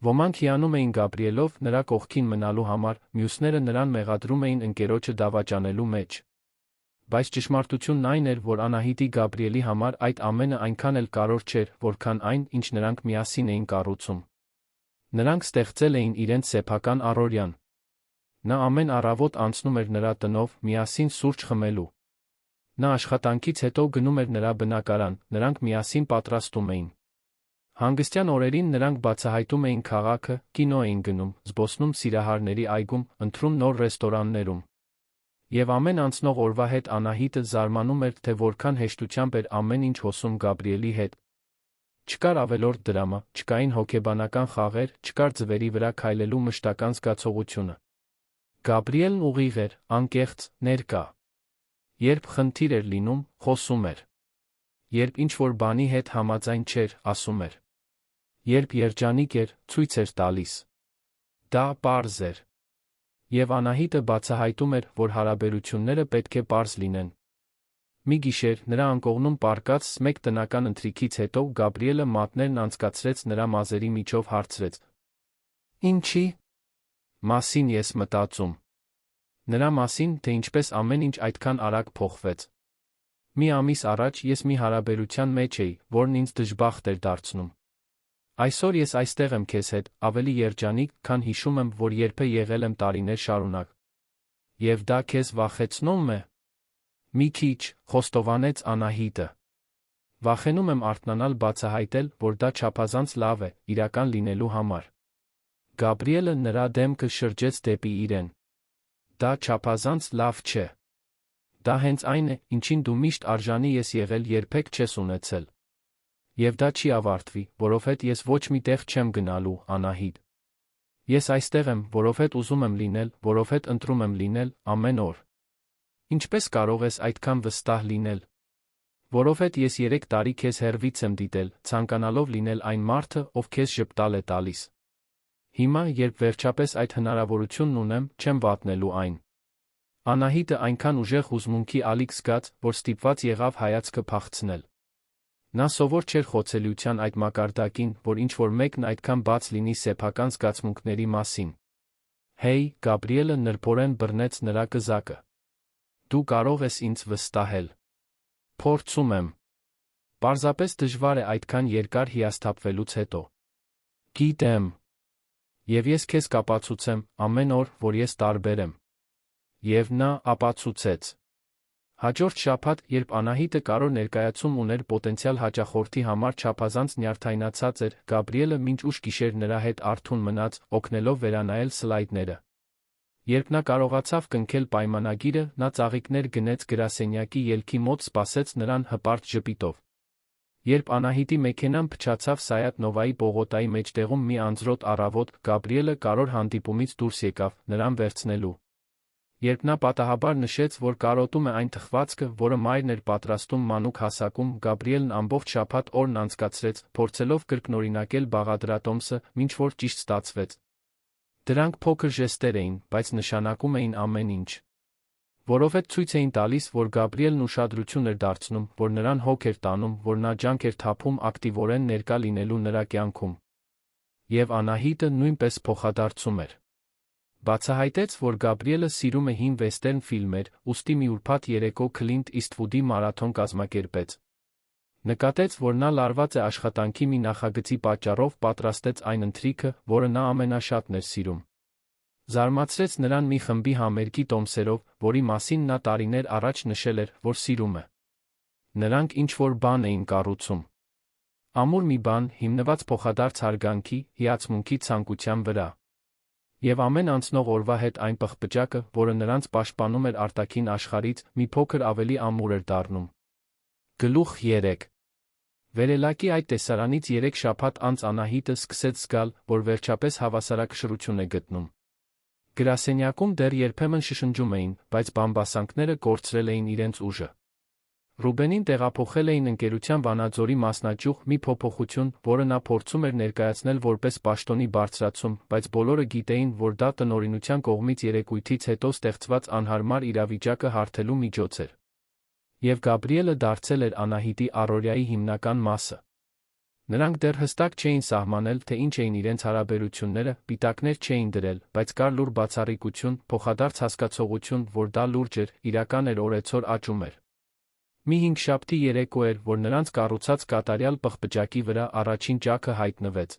Ոմանք հիանում էին Գաբրիելով նրա կողքին մնալու համար, մյուսները նրան մեղադրում էին ընկերոջը դավաճանելու մեջ։ Բայց ճշմարտությունն այն էր, որ Անահիտի Գաբրիելի համար այդ ամենը այնքան էլ կարևոր չէր, որքան այն, ինչ նրանք միասին էին կառուցում։ Նրանք ստեղծել էին իրենց սեփական առօրյան։ Նա ամեն առավոտ անցնում էր նրա տնով, միասին սուրճ խմելու։ Նա աշխատանքից հետո գնում էր նրա բնակարան, նրանք միասին պատրաստում էին։ Հանգստյան օրերին նրանք բացահայտում էին քաղաքը, կինո էին գնում, զբոսնում Սիրահարների այգում, ընթրում նոր ռեստորաններում։ Եվ ամեն անցնող օրվա հետ Անահիտը զարմանում էր, թե որքան հեշտությամբ էր ամեն ինչ հոսում Գաբրիելի հետ։ Չկար ավելորդ դրամա, չկային հոգեբանական խաղեր, չկար ձվերի վրա քայլելու մշտական զգացողությունը։ Գաբրիելն ուղիղ էր, անկեղծ, ներկա։ Երբ խնդիր էր լինում, խոսում էր։ Երբ ինչ-որ բանի հետ համաձայն չէր, ասում էր։ Երբ երջանիկ էր, ցույց էր տալիս։ Դա պարզ էր։ Եվ Անահիտը բացահայտում էր, որ հարաբերությունները պետք է պարզ լինեն։ Մի գիշեր, նրա անկողնում պառկած մեկ տնական ընթրիքից հետո Գաբրիելը մատներն անցկացրեց նրա մազերի միջով հարցրեց. Ինչի՞ մասին ես մտածում։ Նրա մասին, թե ինչպես ամեն ինչ այդքան արագ փոխվեց։ Մի ամիս առաջ ես մի հարաբերության մեջ էի, որն ինձ դժբախտ էր դարձնում։ Այսօր ես այստեղ եմ քեզ հետ, ավելի երջանիկ, քան հիշում եմ, որ երբեք եղել եմ տարիներ շարունակ։ Եվ դա քեզ վախեցնում է։ Մի քիչ, խոստովանեց Անահիտը։ Վախենում եմ արթնանալ բացահայտել, որ դա չափազանց լավ է, իրական լինելու համար։ Գաբրիելը նրա դեմքը շրջեց դեպի իրեն։ Դա չափազանց լավ չէ։ Դա հենց այն է, ինչին դու միշտ արժանի ես եղել, երբեք չես ունեցել։ Եվ դա չի ավարտվի, որովհետև ես ոչ մի տեղ չեմ գնալու, Անահիտ։ Ես այստեղ եմ, որովհետև ուզում եմ լինել, որովհետև ընտրում եմ լինել, ամեն օր։ Ինչպես կարող ես այդքան վստահ լինել։ Որովհետև ես 3 տարի քեզ հեռվից եմ դիտել, ցանկանալով լինել այն մարդը, ով քեզ ժպտալ է տալիս։ Հիմա, երբ վերջապես այդ հնարավորությունն ունեմ, չեմ վատնելու այն։ Անահիտը այնքան ուժեղ հուզմունքի ալիք զգաց, որ ստիպված եղավ հայացքը փախցնել։ Նա սովոր չէր խոցելիության այդ մակարդակին, որ ինչ-որ մեկն այդքան բաց լինի սեփական զգացմունքների մասին։ Հեյ, Գաբրիելը նրբորեն բռնեց նրա կզակը։ Դու կարող ես ինձ վստահել։ Փորձում եմ։ Պարզապես դժվար է այդքան երկար հիասթափվելուց հետո։ Գիտեմ։ Եվ ես քեզ կապացուցեմ ամեն օր, որ ես տարբեր եմ։ Եվ նա ապացուցեց։ Հաջորդ շաբաթ, երբ Անահիտը կարևոր ներկայացում ուներ պոտենցիալ հաճախորդի համար չափազանց նյարդայնացած էր, Գաբրիելը մինչ ուշ գիշեր նրա հետ արթուն մնաց, օգնելով վերանայել սլայդները։ Երբ նա կարողացավ կնքել պայմանագիրը, նա ծաղիկներ գնեց գրասենյակի ելքի մոտ, սպասեց նրան հպարտ ժպիտով։ Երբ Անահիտի մեքենան փչացավ Սայաթ Նովայի պողոտայի մեջտեղում մի անձրոտ առավոտ, Գաբրիելը կարևոր հանդիպումից դուրս եկավ, նրան վերցնելու։ Երբ նա պատահաբար նշեց, որ կարոտում է այն թխվածքը, որը մայրն էր պատրաստում մանուկ հասակում, Գաբրիելն ամբողջ շաբաթ օրն անցկացրեց, փորձելով կրկնօրինակել բաղադրատոմսը, մինչ որ ճիշտ ստացվեց։ Դրանք փոքր ժեստեր էին, բայց նշանակում էին ամեն ինչ։ Որովհետև ցույց էին տալիս, որ Գաբրիելն ուշադրություն էր դարձնում, որ նրան հոգ էր տանում, որ նա ջանք էր թափում ակտիվորեն ներկա լինելու նրա կյանքում։ Եվ Անահիտը նույնպես փոխադարձում էր։ Բացահայտեց, որ Գաբրիելը սիրում է հին վեստերն ֆիլմեր, ուստի մի ուրբաթ երեկո Քլինտ Իսթվուդի մարաթոն կազմակերպեց։ Նկատեց, որ նա լարված է աշխատանքի մի նախագծի պատճառով, պատրաստեց այն ընթրիքը, որը նա ամենաշատն էր սիրում։ Զարմացրեց նրան մի խմբի համերգի տոմսերով, որի մասին նա տարիներ առաջ նշել էր, որ սիրում է։ Նրանք ինչ-որ բան էին կառուցում։ Ամուր մի բան, հիմնված փոխադարձ հարգանքի, հիացմունքի ցանկության վրա։ Եվ ամեն անցնող օրվա հետ այն պղպջակը, որը նրանց պաշտպանում էր արտաքին աշխարհից, մի փոքր ավելի ամուր էր դառնում։ Գլուխ 3 Վերելակի այդ տեսարանից 3 շաբաթ անց Անահիտը սկսեց զգալ, որ վերջապես հավասարակշռություն է գտնում։ Գրասենյակում դեռ երբեմն շշնջում էին, բայց բամբասանքները կորցրել էին իրենց ուժը։ Ռուբենին տեղափոխել էին ընկերության Վանաձորի մասնաճյուղ, մի փոփոխություն, որը նա փորձում էր ներկայացնել որպես պաշտոնի բարձրացում, բայց բոլորը գիտեին, որ դա տնօրինության կողմից երեկույթից հետո ստեղծված անհարմար իրավիճակը հարթելու միջոց էր։ Եվ Գաբրիելը դարձել էր Անահիտի առօրյայի հիմնական մասը։ Նրանք դեռ հստակ չէին սահմանել, թե ինչ էին իրենց հարաբերությունները, պիտակներ չէին դրել, բայց կար լուր բացառիկություն, փոխադարձ հասկացողություն, որ դա լուրջ էր, իրական էր, օրեցօր աճում էր։ Մի հինգշաբթի երեկո էր, որ նրանց կառուցած կատարյալ պղպջակի վրա առաջին ճաքը հայտնվեց։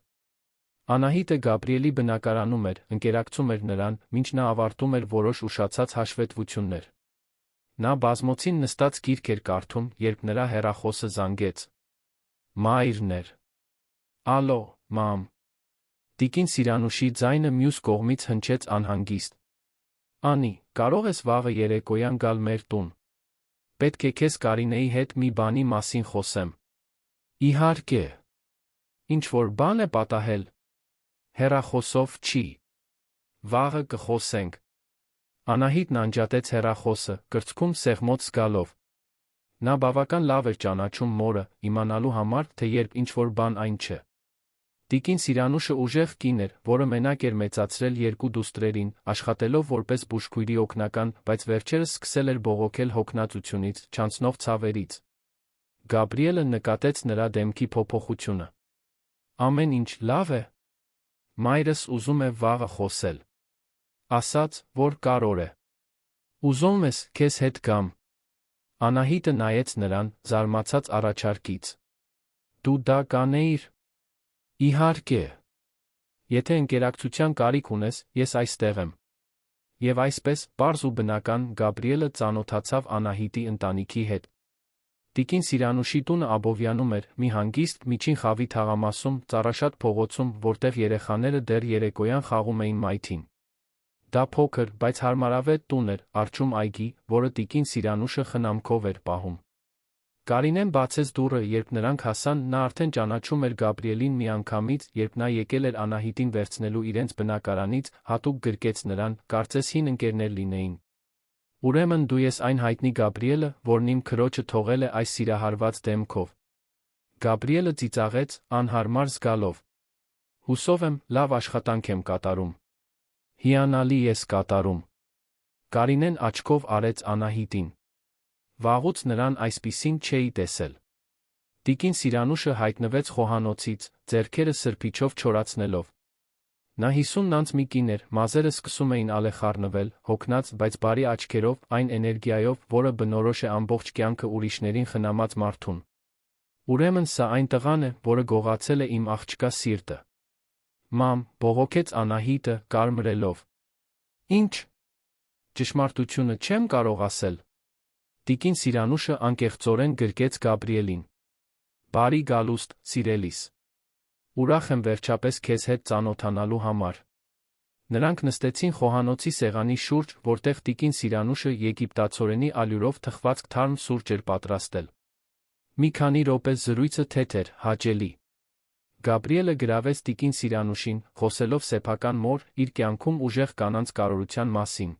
Անահիտը Գաբրիելի բնակարանում էր, ընկերակցում էր նրան, մինչ նա ավարտում էր որոշ ուշացած հաշվետվություններ։ Նա բազմոցին նստած գիրք էր կարդում, երբ նրա հեռախոսը զանգեց։ Մայրն էր։ Ալո, մամ։ Տիկին Սիրանուշի ձայնը մյուս կողմից հնչեց անհանգիստ։ Անի, կարող ես վաղը երեկոյան գալ մեր տուն։ Պետք է քեզ Կարինեի հետ մի բանի մասին խոսեմ։ Իհարկե։ Ինչ-որ բան է պատահել։ Հեռախոսով չի։ Վաղը կխոսենք։ Անահիտն անջատեց հեռախոսը, կրծքում սեղմոց զգալով։ Նա բավական լավ էր ճանաչում մորը, իմանալու համար, թե երբ ինչ-որ բան այն չէ։ Տիկին Սիրանուշը ուժեղ կին էր, որը մենակ էր մեծացրել 2 դուստրերին, աշխատելով որպես բուժքույրի օգնական, բայց վերջերս սկսել էր բողոքել հոգնածությունից, չանցնող ցավերից։ Գաբրիելը նկատեց նրա դեմքի փոփոխությունը։ Ամեն ինչ լավ է։ Մայրս ուզում է վաղը խոսել։ Ասաց, որ կարոր է։ Ուզում ես քեզ հետ գամ։ Անահիտը նայեց նրան, զարմացած առաջարկից։ Դու դա կանեիր։ Իհարկե։ Եթե ընկերակցության կարիք ունես, ես այստեղ եմ։ Եվ այսպես, պարզ ու բնական, Գաբրիելը ծանոթացավ Անահիտի ընտանիքի հետ։ Տիկին Սիրանուշի տունը Աբովյանում էր, մի հանգիստ, միջին խավի թաղամասում, ծառաշատ փողոցում, որտեղ երեխաները դեռ երեկոյան խաղում էին մայթին։ Դա փոքր, բայց հարմարավետ տուն էր, առջում այգի, որը տիկին Սիրանուշը խնամքով էր պահում։ Կարինեն բացեց դուռը, երբ նրանք հասան, նա արդեն ճանաչում էր Գաբրիելին միանգամից, երբ նա եկել էր Անահիտին վերցնելու իրենց բնակարանից, հատուկ գրկեց նրան, կարծես հին ընկերներ լինեին։ Ուրեմն դու ես այն հայտնի Գաբրիելը, որն իմ քրոջը թողել է այս սիրահարված դեմքով։ Գաբրիելը ծիծաղեց, անհարմար զգալով։ Հուսով եմ, լավ աշխատանք եմ կատարում։ Հիանալի ես կատարում։ Կարինեն աչքով արեց Անահիտին։ Վաղուց նրան այսպիսին չէի տեսել։ Տիկին Սիրանուշը հայտնվեց խոհանոցից, ձեռքերը սրբիչով չորացնելով։ Նա 50 անց մի կին էր, մազերը սկսում էին ալեխառնվել, հոգնած, բայց բարի աչքերով, այն էներգիայով, որը բնորոշ է ամբողջ կյանքը ուրիշներին խնամած մարդուն։ Ուրեմն սա այն տղան է, որը գողացել է իմ աղջկա սիրտը։ Մամ, բողոքեց Անահիտը, կարմրելով։ Ինչ։ Ճշմարտությունը չեմ կարող ասել։ Տիկին Սիրանուշը անկեղծորեն գրկեց Գաբրիելին։ Բարի գալուստ, սիրելիս։ Ուրախ եմ վերջապես քեզ հետ ծանոթանալու համար։ Նրանք նստեցին խոհանոցի սեղանի շուրջ, որտեղ տիկին Սիրանուշը եգիպտացորենի ալյուրով թխված թարմ սուրճ էր պատրաստել։ Մի քանի րոպե զրույցը թեթև, հաճելի։ Գաբրիելը գրավեց տիկին Սիրանուշին, խոսելով սեփական մոր իր կյանքում ուժեղ կանանց կարողության մասին։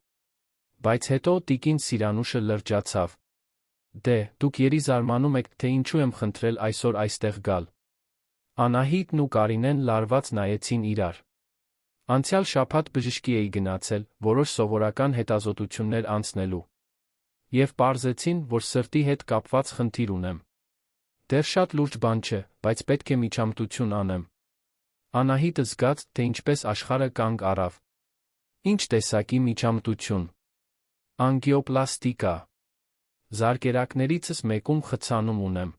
Բայց հետո տիկին Սիրանուշը լրջացավ։ Դե, դուք երի զարմանում եք, թե ինչու եմ խնդրել այսօր այստեղ գալ։ Անահիտն ու Կարինեն լարված նայեցին իրար։ Անցյալ շաբաթ բժշկի էի գնացել, որոշ սովորական հետազոտություններ անցնելու։ Եվ պարզեցին, որ սրտի հետ կապված խնդիր ունեմ։ Դեռ շատ լուրջ բան չէ, բայց պետք է միջամտություն անեմ։ Անահիտը զգաց, թե ինչպես աշխարհը կանգ առավ։ Ինչ տեսակի միջամտություն։ Անգիոպլաստիկա։ Զարկերակներիցս մեկում խցանում ունեմ։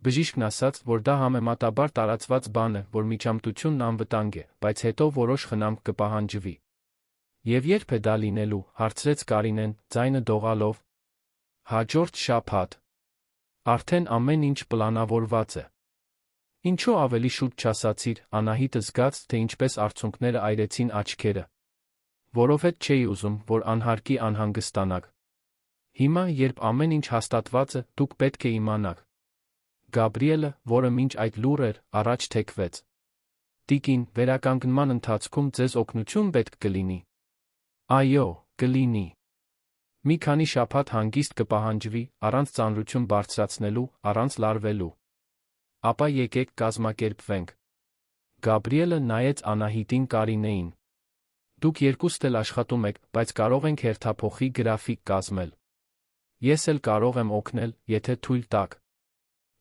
Բժիշկն ասաց, որ դա համեմատաբար տարածված բան է, որ միջամտությունն անվտանգ է, բայց հետո որոշ խնամք կպահանջվի։ Եվ երբ է դա լինելու, հարցրեց Կարինեն, ձայնը դողալով։ Հաջորդ շաբաթ։ Արդեն ամեն ինչ պլանավորված է։ Ինչու ավելի շուտ չասացիր, Անահիտը զգաց, թե ինչպես արցունքները այրեցին աչքերը։ Որովհետև չէի ուզում, որ անհարկի անհանգստանաք։ Հիմա, երբ ամեն ինչ հաստատված է, դուք պետք է իմանաք։ Գաբրիելը, որը մինչ այդ լուռ էր, առաջ թեքվեց։ Տիկին, վերականգնման ընթացքում ձեզ օգնություն պետք կլինի։ Այո, կլինի։ Մի քանի շաբաթ հանգիստ կպահանջվի, առանց ծանրություն բարձրացնելու, առանց լարվելու։ Ապա եկեք կազմակերպվենք։ Գաբրիելը նայեց Անահիտին Կարինեին։ Դուք երկուստ էլ աշխատում եք, բայց կարող ենք հերթափոխի գրաֆիկ կազմել։ Ես էլ կարող եմ օգնել, եթե թույլ տաք։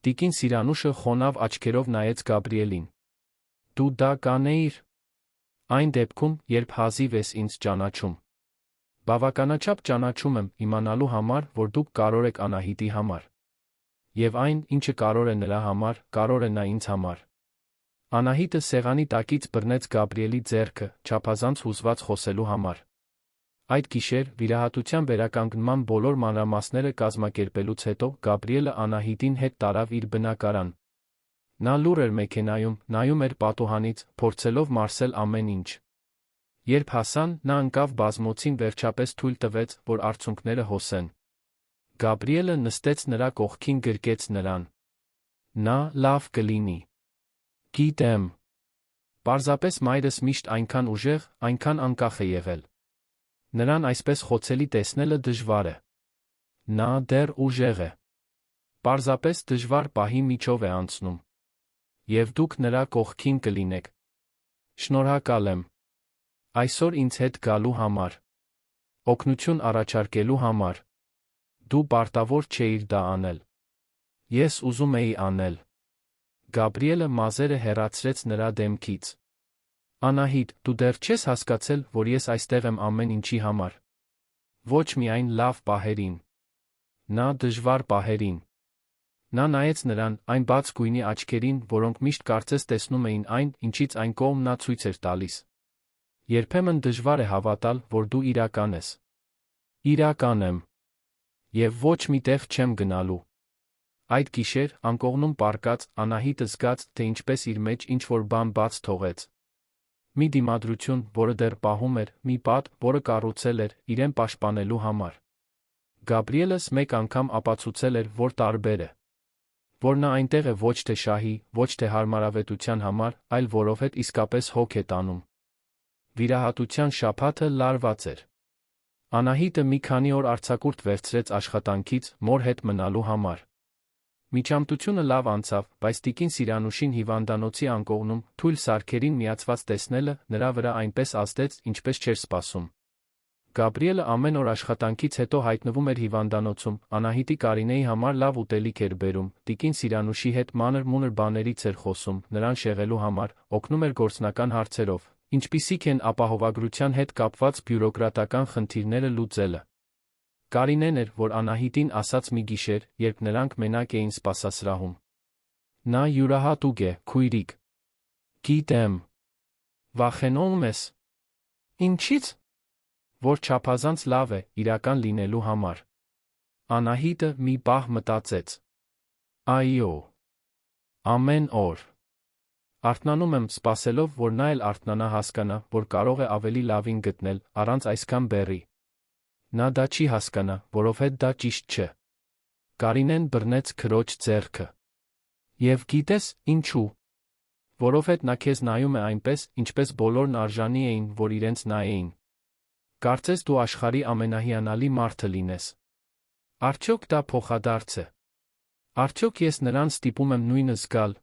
Տիկին Սիրանուշը խոնավ աչքերով նայեց Գաբրիելին։ Դու դա կանեիր։ Այն դեպքում, երբ հազիվ ես ինձ ճանաչում։ Բավականաչափ ճանաչում եմ, իմանալու համար, որ դուք կարող եք Անահիտի համար։ Եվ այն, ինչը կարող է նրա համար, կարող է նա ինձ համար։ Անահիտը սեղանի տակից բռնեց Գաբրիելի ձեռքը, չափազանց հուզված խոսելու համար։ Այդ գիշեր, վիրահատության վերականգնման բոլոր մանրամասները կազմակերպելուց հետո, Գաբրիելը Անահիտին հետ տարավ իր բնակարան։ Նա լուռ էր մեքենայում, նայում էր պատուհանից, փորձելով մարսել ամեն ինչ։ Երբ հասան, նա ընկավ բազմոցին, վերջապես թույլ տվեց, որ արցունքները հոսեն։ Գաբրիելը նստեց նրա կողքին, գրկեց նրան։ Նա լավ կլինի։ Գիտեմ։ Պարզապես մայրս միշտ այնքան ուժեղ, այնքան անկախ է եղել։ Նրան այսպես խոցելի տեսնելը դժվար է։ Նա դեռ ուժեղ է։ Պարզապես դժվար պահի միջով է անցնում։ Եվ դուք նրա կողքին կլինեք։ Շնորհակալ եմ։ Այսօր ինձ հետ գալու համար։ Օգնություն առաջարկելու համար։ Դու պարտավոր չէիր դա անել։ Ես ուզում էի անել։ Գաբրիելը մազերը հեռացրեց նրա դեմքից։ Անահիտ, դու դեռ չես հասկացել, որ ես այստեղ եմ ամեն ինչի համար։ Ոչ միայն լավ պահերին։ Նա դժվար պահերին։ Նա նայեց նրան, այն բաց գույնի աչքերին, որոնք միշտ կարծես տեսնում էին այն, ինչից այն կողմ նա ցույց էր տալիս։ Երբեմն դժվար է հավատալ, որ դու իրական ես։ Իրական եմ։ Եվ ոչ մի տեղ չեմ գնալու։ Այդ գիշեր, անկողնում պառկած, Անահիտը զգաց, թե ինչպես իր մեջ ինչ-որ բան բաց թողեց։ Մի դիմադրություն, որը դեռ պահում էր, մի պատ, որը կառուցել էր, իրեն պաշտպանելու համար։ Գաբրիելս մեկ անգամ ապացուցել էր, որ տարբեր է։ Որ նա այնտեղ է ոչ թե շահի, ոչ թե հարմարավետության համար, այլ որովհետև իսկապես հոգ է տանում։ Վիրահատության շաբաթը լարված էր։ Անահիտը մի քանի օր արձակուրդ վերցրեց աշխատանքից, մոր հետ մնալու համար։ Միջամտությունը լավ անցավ, բայց տիկին Սիրանուշին հիվանդանոցի անկողնում, թույլ սարքերին միացված տեսնելը նրա վրա այնպես ազդեց, ինչպես չէր սպասում։ Գաբրիելը ամեն օր աշխատանքից հետո հայտնվում էր հիվանդանոցում, Անահիտի Կարինեի համար լավ ուտելիք էր բերում, տիկին Սիրանուշի հետ մանր-մունր բաներից էր խոսում, նրան շեղելու համար, օգնում էր գործնական հարցերով, ինչպիսիք են ապահովագրության հետ կապված բյուրոկրատական խնդիրները լուծելը։ Կարինեն էր, որ Անահիտին ասաց մի գիշեր, երբ նրանք մենակ էին սպասասրահում։ Նա յուրահատուկ է, քույրիկ։ Գիտեմ։ Վախենում ես։ Ինչի՞ց։ Որ չափազանց լավ է, իրական լինելու համար։ Անահիտը մի պահ մտածեց։ Այո։ Ամեն օր։ Արթնանում եմ, սպասելով, որ նա էլ արթնանա, հասկանա, որ կարող է ավելի լավին գտնել, առանց այսքան բեռի։ Նա դա չի հասկանա, որովհետև դա ճիշտ չէ։ Կարինեն բռնեց քրոջ ձեռքը։ Եվ գիտես, ինչու։ Որովհետև նա քեզ նայում է այնպես, ինչպես բոլորն արժանի էին, որ իրենց նայեին։ Կարծես դու աշխարհի ամենահիանալի մարդը լինես։ Արդյոք դա փոխադարձ է։ Արդյոք ես նրան ստիպում եմ նույնը զգալ։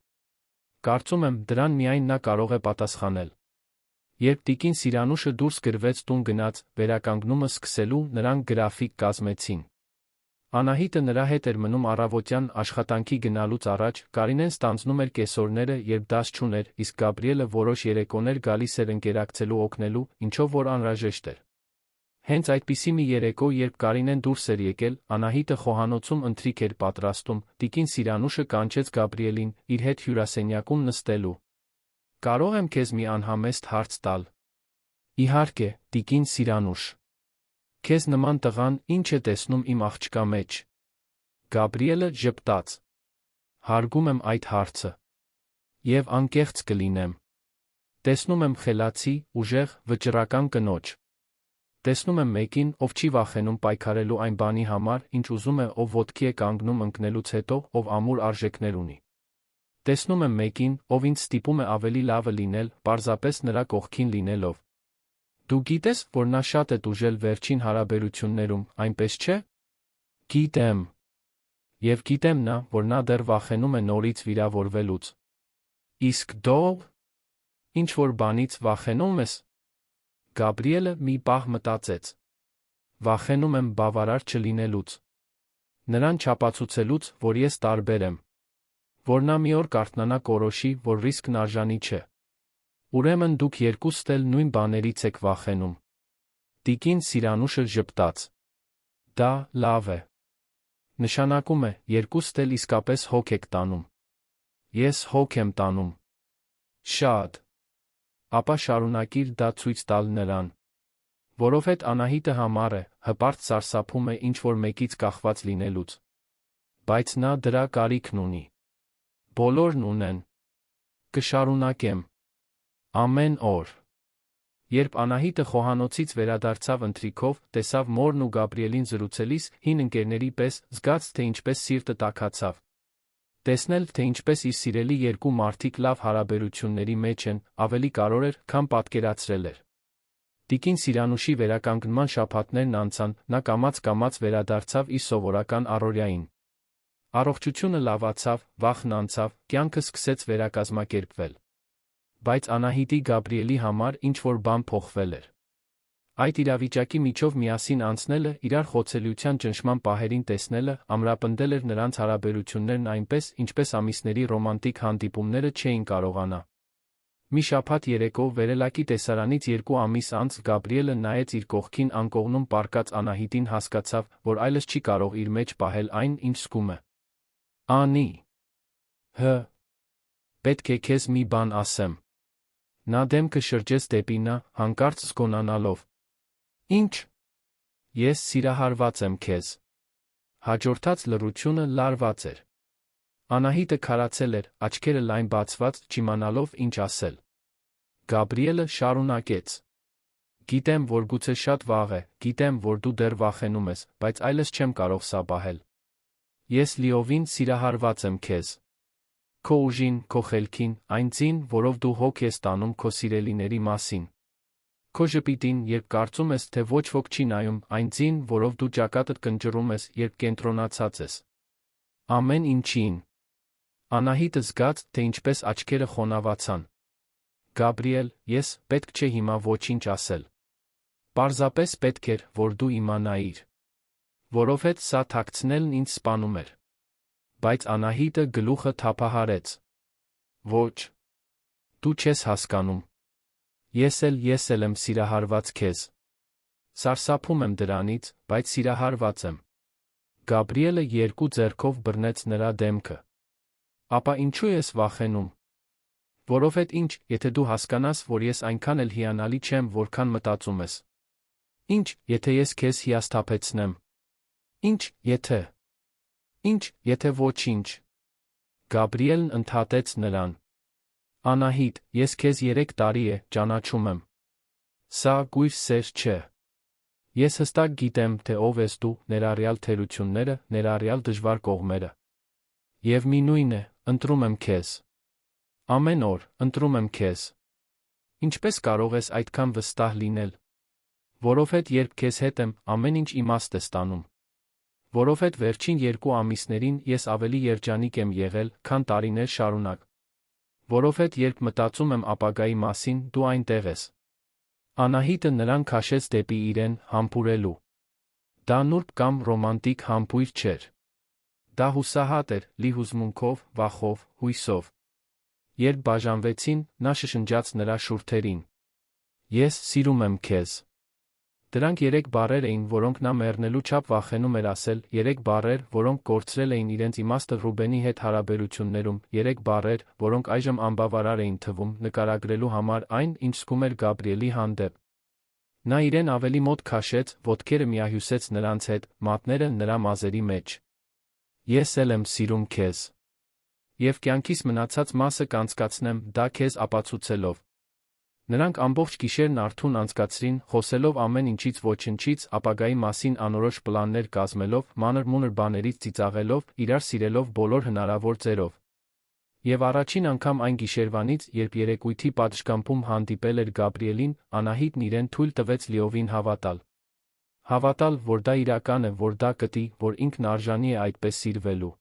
Կարծում եմ, դրան միայն նա կարող է պատասխանել։ Երբ տիկին Սիրանուշը դուրս գրվեց տուն գնաց, վերականգնումը սկսելու, նրանք գրաֆիկ կազմեցին։ Անահիտը նրա հետ էր մնում առավոտյան աշխատանքի գնալուց առաջ, Կարինեն ստանձնում էր կեսօրները, երբ դաս չուներ, իսկ Գաբրիելը որոշ երեկոներ գալիս էր ընկերակցելու օգնելու, ինչով որ անհրաժեշտ էր։ Հենց այդպիսի մի երեկո, երբ Կարինեն դուրս էր եկել, Անահիտը խոհանոցում ընթրիք էր պատրաստում, տիկին Սիրանուշը կանչեց Գաբրիելին, իր հետ հյուրասենյակում նստելու։ Կարող եմ քեզ մի անհամեստ հարց տալ։ Իհարկե, տիկին Սիրանուշ։ Քեզ նման տղան ինչ է տեսնում իմ աղջկա մեջ։ Գաբրիելը ժպտաց։ Հարգում եմ այդ հարցը։ Եվ անկեղծ կլինեմ։ Տեսնում եմ խելացի, ուժեղ, վճռական կնոջ։ Տեսնում եմ մեկին, ով չի վախենում պայքարելու այն բանի համար, ինչ ուզում է, ով ոտքի է կանգնում ընկնելուց հետո, ով ամուր արժեքներ ունի։ Տեսնում եմ մեկին, ով ինձ ստիպում է ավելի լավը լինել, պարզապես նրա կողքին լինելով։ Դու գիտես, որ նա շատ է տուժել վերջին հարաբերություններում, այնպես չէ։ Գիտեմ։ Եվ գիտեմ նա, որ նա դեռ վախենում է նորից վիրավորվելուց։ Իսկ դու ինչ-որ բանից վախենում ես։ Գաբրիելը մի պահ մտածեց։ Վախենում եմ բավարար չլինելուց։ Նրան չապացուցելուց, որ ես տարբեր եմ։ Որ նա մի օր կարթնանա կորոշի, որ ռիսկն արժանի չէ։ Ուրեմն դուք երկուստ էլ նույն բաներից եք վախենում։ Տիկին Սիրանուշը ժպտաց։ Դա լավ է։ Նշանակում է, երկուստ էլ իսկապես հոգ եք տանում։ Ես հոգ եմ տանում։ Շատ։ Ապա շարունակիր դա ցույց տալ նրան։ Որովհետև Անահիտը համառ է, հպարտ սարսափում է ինչ-որ մեկից կախված լինելուց։ Բայց նա դրա կարիքն ունի։ Բոլորն ունեն։ Կշարունակեմ։ Ամեն օր։ Երբ Անահիտը խոհանոցից վերադարձավ ընթրիքով, տեսավ մորն ու Գաբրիելին զրուցելիս, հին ընկերների պես, զգաց, թե ինչպես սիրտը տաքացավ։ Տեսնել, թե ինչպես իր սիրելի երկու մարդիկ լավ հարաբերությունների մեջ են, ավելի կարևոր էր, քան պատկերացրել էր։ Տիկին Սիրանուշի վերականգնման շաբաթներն անցան, նա կամաց-կամաց վերադարձավ իր սովորական առօրյային։ Առողջությունը լավացավ, վախն անցավ, կյանքը սկսեց վերակազմակերպվել։ Բայց Անահիտի Գաբրիելի համար ինչ-որ բան փոխվել էր։ Այդ իրավիճակի միջով միասին անցնելը, իրար խոցելիության ճնշման պահերին տեսնելը, ամրապնդել էր նրանց հարաբերություններն այնպես, ինչպես ամիսների ռոմանտիկ հանդիպումները չէին կարողանա։ Մի շաբաթ երեկո վերելակի տեսարանից 2 ամիս անց Գաբրիելը նայեց իր կողքին անկողնում պառկած Անահիտին, հասկացավ, որ այլս չի կարող իր մեջ պահել այն, ինչ զգում է։ Անի։ Պետք է քեզ մի բան ասեմ։ Նա դեմքը շրջեց դեպի նա, հանկարծ զգոնանալով։ Ինչ։ Ես սիրահարված եմ քեզ։ Հաջորդած լռությունը լարված էր։ Անահիտը քարացել էր, աչքերը լայն բացված, չիմանալով ինչ ասել։ Գաբրիելը շարունակեց. Գիտեմ, որ գուցե շատ վաղ է, գիտեմ, որ դու դեռ վախենում ես, բայց այլս չեմ կարող սա պահել։ Ես լիովին սիրահարված եմ քեզ։ Քո ուժին, քո խելքին, այն ձին, որով դու հոգ ես տանում քո սիրելիների մասին։ Քո ժպիտին, երբ կարծում ես, թե ոչ ոք չի նայում, այն ձին, որով դու ճակատդ կնճռում ես, երբ կենտրոնացած ես։ Ամեն ինչին։ Անահիտը զգաց, թե ինչպես աչքերը խոնավացան։ Գաբրիել, ես, պետք չէ հիմա ոչինչ ասել։ Պարզապես պետք էր, որ դու իմանայիր։ Որովհետև սա թաքցնելն ինձ սպանում էր։ Բայց Անահիտը գլուխը թափահարեց։ Ոչ։ Դու չես հասկանում։ Ես էլ եմ սիրահարված քեզ։ Սարսափում եմ դրանից, բայց սիրահարված եմ։ Գաբրիելը 2 ձեռքով բռնեց նրա դեմքը։ Ապա ինչու ես վախենում։ Որովհետ ինչ, եթե դու հասկանաս, որ ես այնքան էլ հիանալի չեմ, որքան մտածում ես։ Ինչ, եթե ես քեզ հիասթափեցնեմ։ Ինչ, եթե։ Ինչ, եթե ոչինչ։ Գաբրիելն ընդհատեց նրան. Անահիտ, ես քեզ 3 տարի է ճանաչում եմ։ Սա գույր սեր չէ։ Ես հստակ գիտեմ, թե ով ես դու, ներառյալ թերությունները, ներառյալ դժվար կողմերը։ Եվ մինույն է, ընտրում եմ քեզ։ Ամեն օր, ընտրում եմ քեզ։ Ինչպես կարող ես այդքան վստահ լինել։ Որովհետ երբ քեզ հետ եմ, ամեն ինչ իմաստ է ստանում։ Որովհետ վերջին 2 ամիսներին ես ավելի երջանիկ եմ եղել, քան տարիներ շարունակ։ Որովհետ երբ մտածում եմ ապագայի մասին, դու այնտեղ ես։ Անահիտը նրան քաշեց դեպի իրեն, համբուրելու։ Դա նուրբ կամ ռոմանտիկ համբույր չէր։ Դա հուսահատ էր, լի հուզմունքով, վախով, հույսով։ Երբ բաժանվեցին, նա շշնջաց նրա շուրթերին. Ես սիրում եմ քեզ։ Դրանք 3 բառեր էին, որոնք նա մեռնելու չափ վախենում էր ասել, 3 բառեր, որոնք կորցրել էին իրենց իմաստը Ռուբենի հետ հարաբերություններում, 3 բառեր, որոնք այժմ անբավարար էին թվում, նկարագրելու համար այն, ինչ զգում էր Գաբրիելի հանդեպ։ Նա իրեն ավելի մոտ քաշեց, ոտքերը միահյուսեց նրանց հետ, մատները նրա մազերի մեջ։ Ես էլ եմ սիրում քեզ։ Եվ կյանքիս մնացած մասը կանցկացնեմ դա քեզ ապացուցելով։ Նրանք ամբողջ գիշերն արթուն անցկացրին, խոսելով ամեն ինչից ոչնչից, ապագայի մասին անորոշ պլաններ կազմելով, մանր-մունր բաներից ծիծաղելով, իրար սիրելով բոլոր հնարավոր ձերով։ Եվ առաջին անգամ այն գիշերվանից, երբ երեկույթի պատշգամբում հանդիպել էր Գաբրիելին, Անահիտն իրեն թույլ տվեց լիովին հավատալ։ Հավատալ, որ դա իրական է, որ դա կտի, որ ինքն արժանի է այդպես սիրվելու։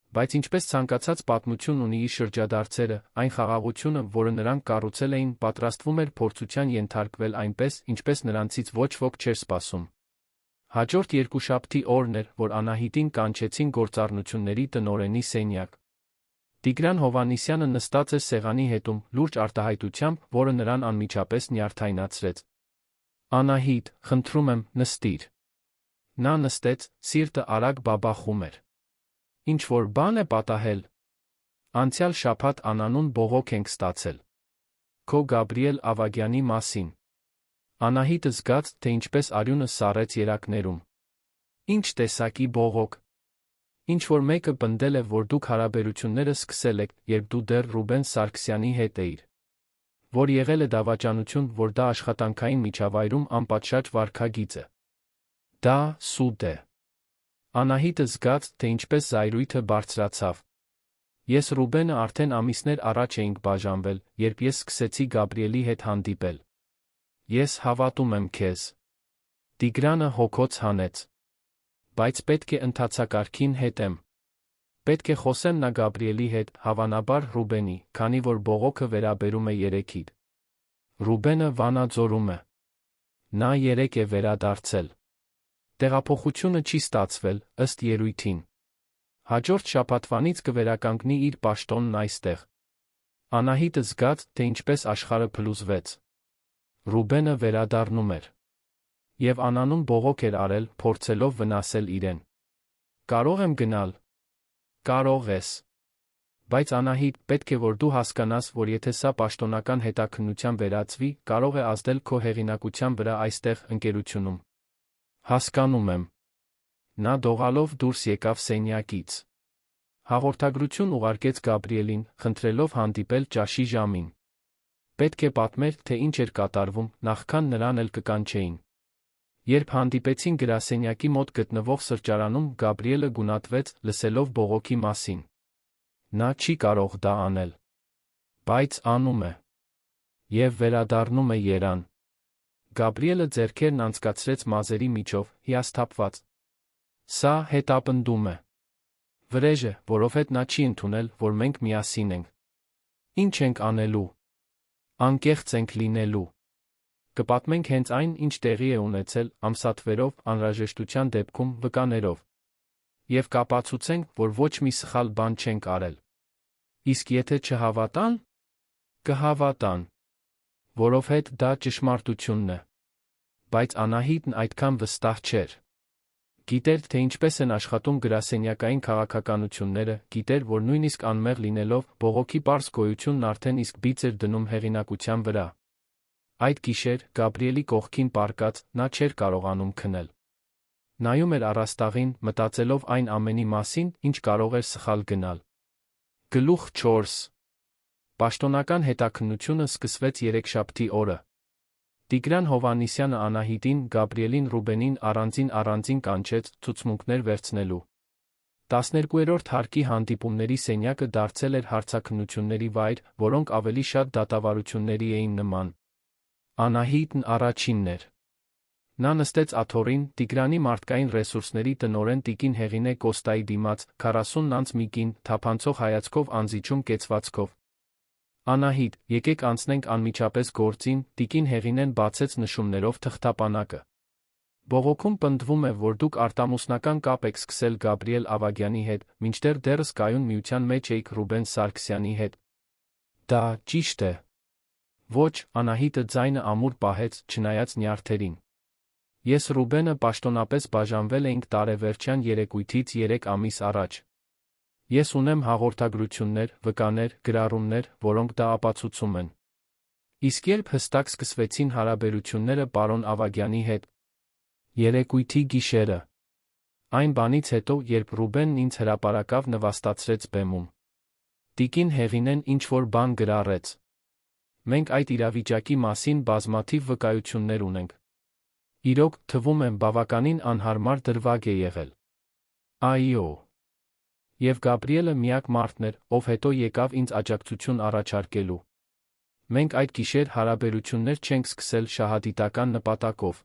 Բայց ինչպես ցանկացած պատմություն ունի իր շրջադարձերը, այն խաղաղությունը, որը նրանք կառուցել էին, պատրաստվում էր փորձության ենթարկվել այնպես, ինչպես նրանցից ոչ ոք չէր սպասում։ Հաջորդ երկուշաբթի օրն էր, որ Անահիտին կանչեցին գործառնությունների տնօրենի սենյակ։ Տիգրան Հովհաննիսյանը նստած էր սեղանի հետում, լուրջ արտահայտությամբ, որը նրան անմիջապես նյարդայնացրեց։ Անահիտ, խնդրում եմ, նստիր։ Նա նստեց, սիրտը արագ բաբախում էր։ Ինչ-որ բան է պատահել։ Անցյալ շաբաթ Անանուն բողոք ենք ստացել։ Քո Գաբրիել Ավագյանի մասին։ Անահիտը զգաց, թե ինչպես արյունը սառեց երակներում։ Ինչ տեսակի բողոք։ Ինչ-որ մեկը պնդել է, որ դուք հարաբերությունները սկսել եք, երբ դու դեռ Ռուբեն Սարգսյանի հետ էիր։ Որ եղել է դավաճանություն, որ դա աշխատանքային միջավայրում անպատշաճ վարքագիծ է։ Դա սուտ է։ Անահիտը զգաց, թե ինչպես զայրույթը բարձրացավ։ Ես Ռուբենը արդեն ամիսներ առաջ էինք բաժանվել, երբ ես սկսեցի Գաբրիելի հետ հանդիպել։ Ես հավատում եմ քեզ։ Տիգրանը հոգոց հանեց։ Բայց պետք է ընթացակարգին հետեմ։ Պետք է խոսեմ նա Գաբրիելի հետ, հավանաբար Ռուբենի, քանի որ բողոքը վերաբերում է երեքիդ։ Ռուբենը վանաձորում է։ Նա 3 է վերադարձել։ Տեղափոխությունը չի ստացվել, ըստ ելույթին։ Հաջորդ շաբաթվանից կվերականգնի իր պաշտոնն այստեղ։ Անահիտը զգաց, թե ինչպես աշխարհը փլուզվեց։ Ռուբենը վերադառնում էր։ Եվ Անանուն բողոք էր արել, փորձելով վնասել իրեն։ Կարող եմ գնալ։ Կարող ես։ Բայց Անահիտ, պետք է որ դու հասկանաս, որ եթե սա պաշտոնական հետաքննության վերածվի, կարող է ազդել քո հեղինակության վրա այստեղ ընկերությունում։ Հասկանում եմ։ Նա դողալով դուրս եկավ սենյակից։ Հաղորդագրություն ուղարկեց Գաբրիելին, խնդրելով հանդիպել ճաշի ժամին։ Պետք է պատմեր, թե ինչ էր կատարվում, նախքան նրան էլ կկանչեին։ Երբ հանդիպեցին գրասենյակի մոտ գտնվող սրճարանում, Գաբրիելը գունատվեց, լսելով բողոքի մասին։ Նա չի կարող դա անել։ Բայց անում է։ Եվ վերադառնում է երան։ Գաբրիելը ձեռքերն անցկացրեց մազերի միջով, հիասթափված։ Սա հետապնդում է։ Վրեժ է, որովհետև նա չի ընդունել, որ մենք միասին ենք։ Ինչ ենք անելու։ Անկեղծ ենք լինելու։ Կպատմենք հենց այն, ինչ տեղի է ունեցել, ամսաթվերով, անհրաժեշտության դեպքում, վկաներով։ Եվ կապացուցենք, որ ոչ մի սխալ բան չենք արել։ Իսկ եթե չհավատան, կհավատան։ Որովհետև դա ճշմարտությունն է։ Բայց Անահիտն այդքան վստահ չէր։ Գիտեր, թե ինչպես են աշխատում գրասենյակային քաղաքականությունները, գիտեր, որ նույնիսկ անմեղ լինելով, բողոքի պարզ գոյությունն արդեն իսկ բիծ էր դնում հեղինակության վրա։ Այդ գիշեր, Գաբրիելի կողքին պառկած, նա չէր կարողանում քնել։ Նայում էր առաստաղին, մտածելով այն ամենի մասին, ինչ կարող էր սխալ գնալ։ Գլուխ 4. Պաշտոնական հետաքննությունը սկսվեց երեքշաբթի օրը։ Տիգրան Հովհաննիսյանը Անահիտին, Գաբրիելին, Ռուբենին առանձին կանչեց ցուցմունքներ վերցնելու։ 12-րդ հարկի հանդիպումների սենյակը դարձել էր հարցաքննությունների վայր, որոնք ավելի շատ դատավարությունների էին նման։ Անահիտն առաջինն էր։ Նա նստեց աթոռին, Տիգրանի մարդկային ռեսուրսների տնօրեն տիկին Հեղինե Կոստայի դիմաց, 40 անց մի կին, թափանցող հայացքով անզիջում կեցվածքով։ Անահիտ, եկեք անցնենք անմիջապես գործին, տիկին Հեղինեն բացեց նշումներով թղթապանակը։ Բողոքում պնդվում է, որ դուք արտամուսնական կապ եք սկսել Գաբրիել Ավագյանի հետ, մինչդեռ դեռս կայուն միության մեջ էիք Ռուբեն Սարգսյանի հետ։ Դա ճիշտ է։ Ոչ, Անահիտը ձայնը ամուր պահեց, չնայած նյարդերին։ Ես Ռուբենը պաշտոնապես բաժանվել էինք տարեվերջյան երեկույթից 3 ամիս առաջ։ Ես ունեմ հաղորդագրություններ, վկաներ, գրառումներ, որոնք դա ապացուցում են։ Իսկ երբ հստակ սկսվեցին հարաբերությունները պարոն Ավագյանի հետ։ Երեկույթի գիշերը։ Այն բանից հետո, երբ Ռուբենն ինձ հրապարակավ նվաստացրեց բեմում։ Տիկին Հեղինեն ինչ-որ բան գրառեց։ Մենք այդ իրավիճակի մասին բազմաթիվ վկայություններ ունենք։ Իրոք, թվում է, բավականին անհարմար դրվագ է եղել։ Այո։ Եվ Գաբրիելը միակ մարդն էր, ով հետո եկավ ինձ աջակցություն առաջարկելու։ Մենք այդ գիշեր հարաբերություններ չենք սկսել շահադիտական նպատակով։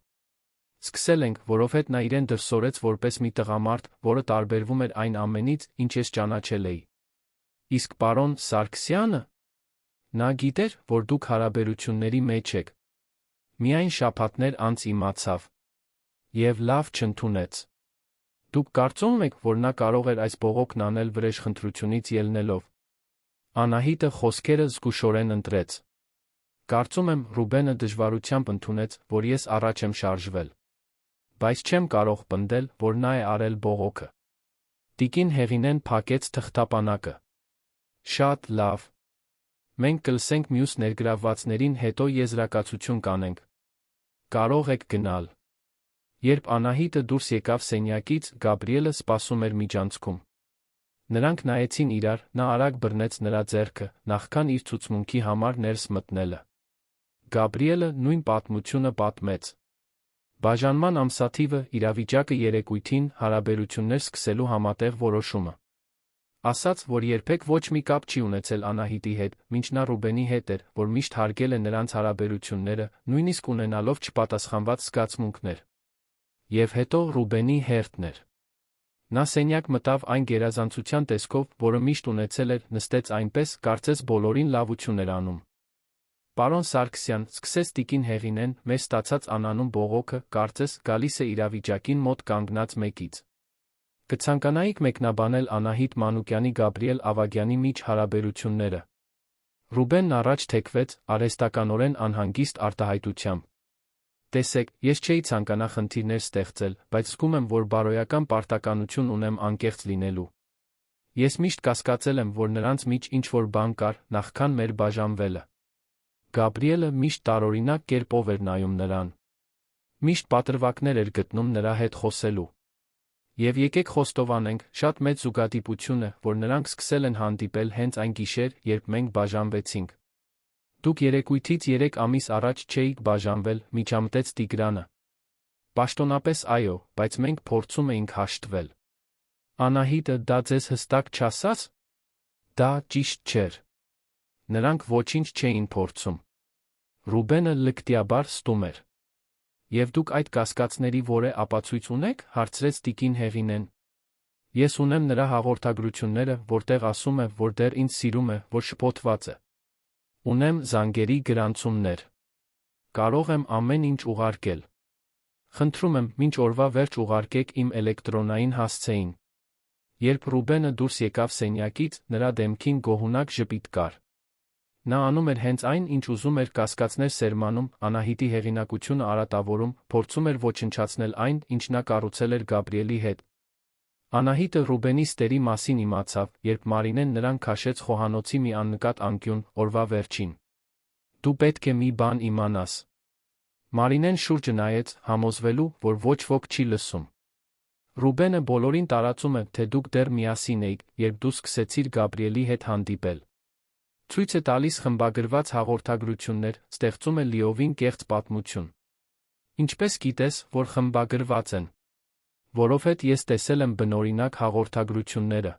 Սկսել ենք, որովհետև նա իրեն դրսորեց որպես մի տղամարդ, որը տարբերվում էր այն ամենից, ինչ ես ճանաչել էի։ Իսկ պարոն Սարգսյանը։ Նա գիտեր, որ դուք հարաբերությունների մեջ եք։ Միայն շաբաթներ անց իմացավ։ Եվ լավ չընդունեց։ Դուք կարծում եք, որ նա կարող էր այս բողոքն անել վրեժխնդրությունից ելնելով։ Անահիտը խոսքերը զգուշորեն ընտրեց։ Կարծում եմ, Ռուբենը դժվարությամբ ընդունեց, որ ես առաջ եմ շարժվել։ Բայց չեմ կարող պնդել, որ նա է արել բողոքը։ Տիկին Հեղինեն փակեց թղթապանակը։ Շատ լավ։ Մենք կլսենք մյուս ներգրավվածներին, հետո եզրակացություն կանենք։ Կարող եք գնալ։ Երբ Անահիտը դուրս եկավ սենյակից, Գաբրիելը սպասում էր միջանցքում։ Նրանք նայեցին իրար, նա արագ բռնեց նրա ձեռքը, նախքան իր ցուցմունքի համար ներս մտնելը։ Գաբրիելը նույն պատմությունը պատմեց։ Բաժանման ամսաթիվը, իրավիճակը երեկույթին, հարաբերություններ սկսելու համատեղ որոշումը։ Ասաց, որ երբեք ոչ մի կապ չի ունեցել Անահիտի հետ, մինչ նա Ռուբենի հետ էր, որ միշտ հարգել է նրանց հարաբերությունները, նույնիսկ ունենալով չպատասխանված զգացմունքներ։ Եվ հետո Ռուբենի հերթն էր։ Նա սենյակ մտավ այն գերազանցության տեսքով, որը միշտ ունեցել էր, նստեց այնպես, կարծես բոլորին լավություն էր անում։ Պարոն Սարգսյան, սկսեց տիկին Հեղինեն, մեր ստացած անանուն բողոքը, կարծես, գալիս է իրավիճակին մոտ կանգնած մեկից։ Կցանկանայիք մեկնաբանել Անահիտ Մանուկյանի Գաբրիել Ավագյանի միջ հարաբերությունները։ Ռուբենն առաջ թեքվեց, արհեստականորեն անհանգիստ արտահայտությամբ։ Տեսեք, ես չէի ցանկանա խնդիրներ ստեղծել, բայց զգում եմ, որ բարոյական պարտականություն ունեմ անկեղծ լինելու։ Ես միշտ կասկածել եմ, որ նրանց միջ ինչ-որ բան կար, նախքան մեր բաժանվելը։ Գաբրիելը միշտ տարօրինակ կերպով էր նայում նրան։ Միշտ պատրվակներ էր գտնում նրա հետ խոսելու։ Եվ եկեք խոստովանենք, շատ մեծ զուգադիպություն է, որ նրանք սկսել են հանդիպել հենց այն գիշեր, երբ մենք բաժանվեցինք։ Դուք երեկույթից 3 ամիս առաջ չէիք բաժանվել, միջամտեց Տիգրանը։ Պաշտոնապես այո, բայց մենք փորձում էինք հաշտվել։ Անահիտը դա ձեզ հստակ չասաց։ Դա ճիշտ չէր։ Նրանք ոչինչ չէին փորձում։ Ռուբենը լկտիաբար ստում էր։ Եվ դուք այդ կասկածների որե ապացույց ունեք, հարցրեց տիկին Հեղինեն։ Ես ունեմ նրա հաղորդագրությունները, որտեղ ասում է, որ դեռ ինձ սիրում է, որ շփոթված է։ Ունեմ զանգերի գրանցումներ։ Կարող եմ ամեն ինչ ուղարկել։ Խնդրում եմ, մինչ օրվա վերջ ուղարկեք իմ էլեկտրոնային հասցեին։ Երբ Ռուբենը դուրս եկավ սենյակից, նրա դեմքին գոհունակ ժպիտ կար։ Նա անում էր հենց այն, ինչ ուզում էր, կասկածներ սերմանում, Անահիտի հեղինակությունը արատավորում, փորձում էր ոչնչացնել այն, ինչ նա կառուցել էր Գաբրիելի հետ։ Անահիտը Ռուբենի ստերի մասին իմացավ, երբ Մարինեն նրան քաշեց խոհանոցի մի աննկատ անկյուն, օրվա վերջին։ Դու պետք է մի բան իմանաս։ Մարինեն շուրջը նայեց, համոզվելու, որ ոչ ոք չի լսում։ Ռուբենը բոլորին տարածում է, թե դուք դեռ միասին էիք, երբ դու սկսեցիր Գաբրիելի հետ հանդիպել։ Ցույց է տալիս խմբագրված հաղորդագրություններ, ստեղծում է լիովին կեղծ պատմություն։ Ինչպես գիտես, որ խմբագրված են։ Որովհետև ես տեսել եմ բնօրինակ հաղորդագրությունները։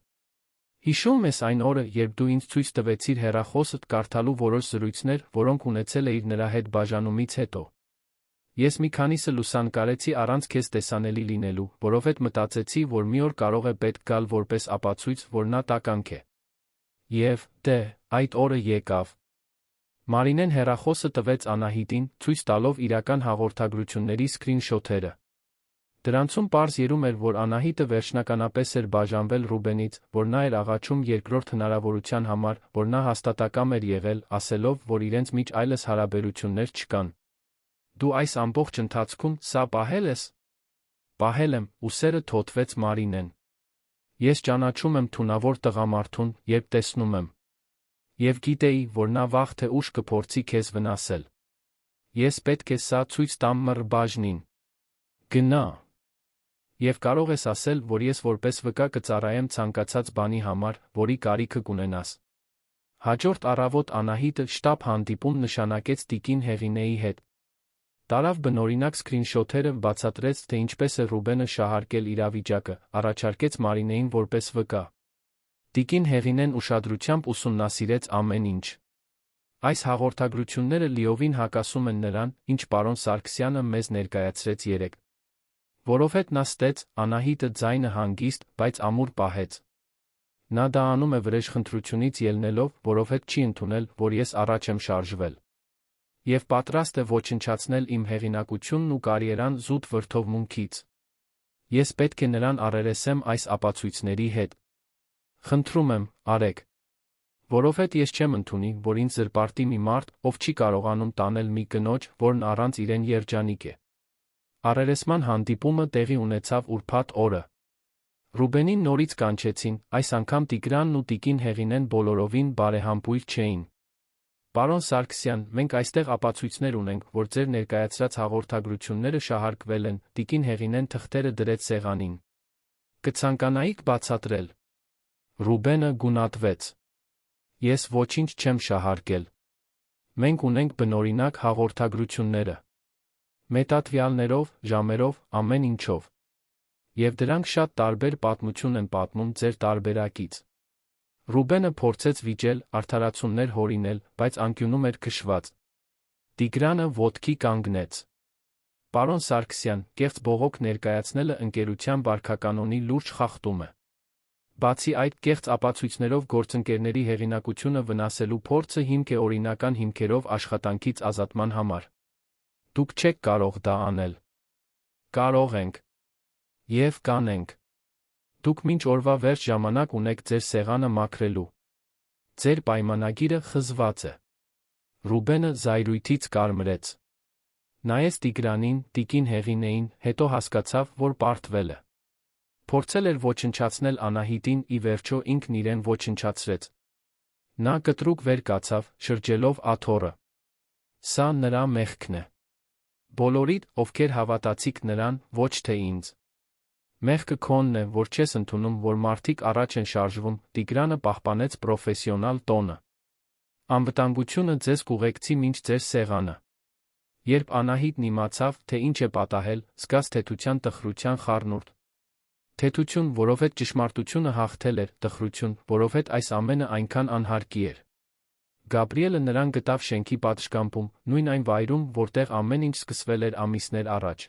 Հիշում ես այն օրը, երբ դու ինձ ցույց տվեցիր հեռախոսդ կարդալու որոշ զրույցներ, որոնք ունեցել էիր նրա հետ բաժանումից հետո։ Ես մի քանիսը լուսանկարեցի առանց քեզ տեսանելի լինելու, որովհետև մտածեցի, որ մի օր կարող է պետք գալ որպես ապացույց, որ նա տականք է։ Եվ, դե, այդ օրը եկավ։ Մարինեն հեռախոսը տվեց Անահիտին, ցույց տալով իրական հաղորդագրությունների սքրինշոթերը։ Դրանցում պարզ երում էր, որ Անահիտը վերջնականապես էր բաժանվել Ռուբենից, որ նա էր աղաչում երկրորդ հնարավորության համար, որ նա հաստատակամ էր եղել, ասելով, որ իրենց միջ այլս հարաբերություններ չկան։ Դու այս ամբողջ ընթացքում սա պահել ես։ Պահել եմ, ուսերը թոթվեց Մարինեն։ Ես ճանաչում եմ թունավոր տղամարդուն, երբ տեսնում եմ։ Եվ գիտեի, որ նա վաղ թե ուշ կփորձի քեզ վնասել։ Ես պետք է սա ցույց տամ Մռ բաժնին։ Գնա։ Եվ կարող ես ասել, որ ես որպես վկա կծառայեմ ցանկացած բանի համար, որի կարիքը կունենաս։ Հաջորդ առավոտ Անահիտը շտապ հանդիպում նշանակեց տիկին Հեղինեի հետ։ Տարավ բնօրինակ սքրինշոթերը, բացատրեց, թե ինչպես է Ռուբենը շահարկել իրավիճակը, առաջարկեց Մարինեին որպես վկա։ Տիկին Հեղինեն ուշադրությամբ ուսումնասիրեց ամեն ինչ։ Այս հաղորդագրությունները լիովին հակասում են նրան, ինչ պարոն Սարգսյանը մեզ ներկայացրեց երեկ։ Որովհետև նա ստեց, Անահիտը ձայնը հանգիստ, բայց ամուր պահեց։ Նա դա անում է վրեժխնդրությունից ելնելով, որովհետև չի ընդունել, որ ես առաջ եմ շարժվել։ Եվ պատրաստ է ոչնչացնել իմ հեղինակությունն ու կարիերան զուտ վրդովմունքից։ Ես պետք է նրան առերեսեմ այս ապացույցների հետ։ Խնդրում եմ, արեք։ Որովհետև ես չեմ ընդունի, որ ինձ զրպարտի մի մարդ, ով չի կարողանում տանել մի կնոջ, որն առանց իրեն երջանիկ է։ Առերեսման հանդիպումը տեղի ունեցավ ուրբաթ օրը։ Ռուբենին նորից կանչեցին, այս անգամ Տիգրանն ու տիկին Հեղինեն բոլորովին բարեհամբույր չէին։ Պարոն Սարգսյան, մենք այստեղ ապացույցներ ունենք, որ ձեր ներկայացրած հաղորդագրությունները շահարկվել են, տիկին Հեղինեն թղթերը դրեց սեղանին։ Կցանկանայիք բացատրել։ Ռուբենը գունատվեց։ Ես ոչինչ չեմ շահարկել։ Մենք ունենք բնօրինակ հաղորդագրությունները։ Մետադվյալներով, ժամերով, ամեն ինչով։ Եվ դրանք շատ տարբեր պատմություն են պատմում ձեր տարբերակից։ Ռուբենը փորձեց վիճել, արդարացումներ հորինել, բայց անկյունում էր քշված։ Տիգրանը ոտքի կանգնեց։ Պարոն Սարգսյան, կեղծ բողոք ներկայացնելը ընկերության վարքականոնի լուրջ խախտում է։ Բացի այդ, կեղծ ապացույցներով գործընկերների հեղինակությունը վնասելու փորձը հիմք է օրինական հիմքերով աշխատանքից ազատման համար։ Դուք չեք կարող դա անել։ Կարող ենք։ Եվ կանենք։ Դուք մինչ օրվա վերջ ժամանակ ունեք ձեր սեղանը մաքրելու։ Ձեր պայմանագիրը խզված է։ Ռուբենը զայրույթից կարմրեց։ Նայեց Տիգրանին, տիկին Հեղինեին, հետո հասկացավ, որ պարտվել է։ Փորձել էր ոչնչացնել Անահիտին, ի վերջո ինքն իրեն ոչնչացրեց։ Նա կտրուկ վեր կացավ, շրջելով աթոռը։ Սա նրա մեղքն է։ Բոլորիդ, ովքեր հավատացիք նրան, ոչ թե ինձ։ Մեղքը քոնն է, որ չես ընդունում, որ մարդիկ առաջ են շարժվում, Տիգրանը պահպանեց պրոֆեսիոնալ տոնը։ Անվտանգությունը ձեզ կուղեկցի մինչ ձեր սեղանը։ Երբ Անահիտն իմացավ, թե ինչ է պատահել, զգաց թեթության տխրության խառնուրդ։ Թեթություն, որովհետև ճշմարտությունը հաղթել էր, տխրություն, որովհետև այս ամենը այնքան անհարկի էր։ Գաբրիելը նրան գտավ շենքի պատշգամբում, նույն այն վայրում, որտեղ ամեն ինչ սկսվել էր ամիսներ առաջ։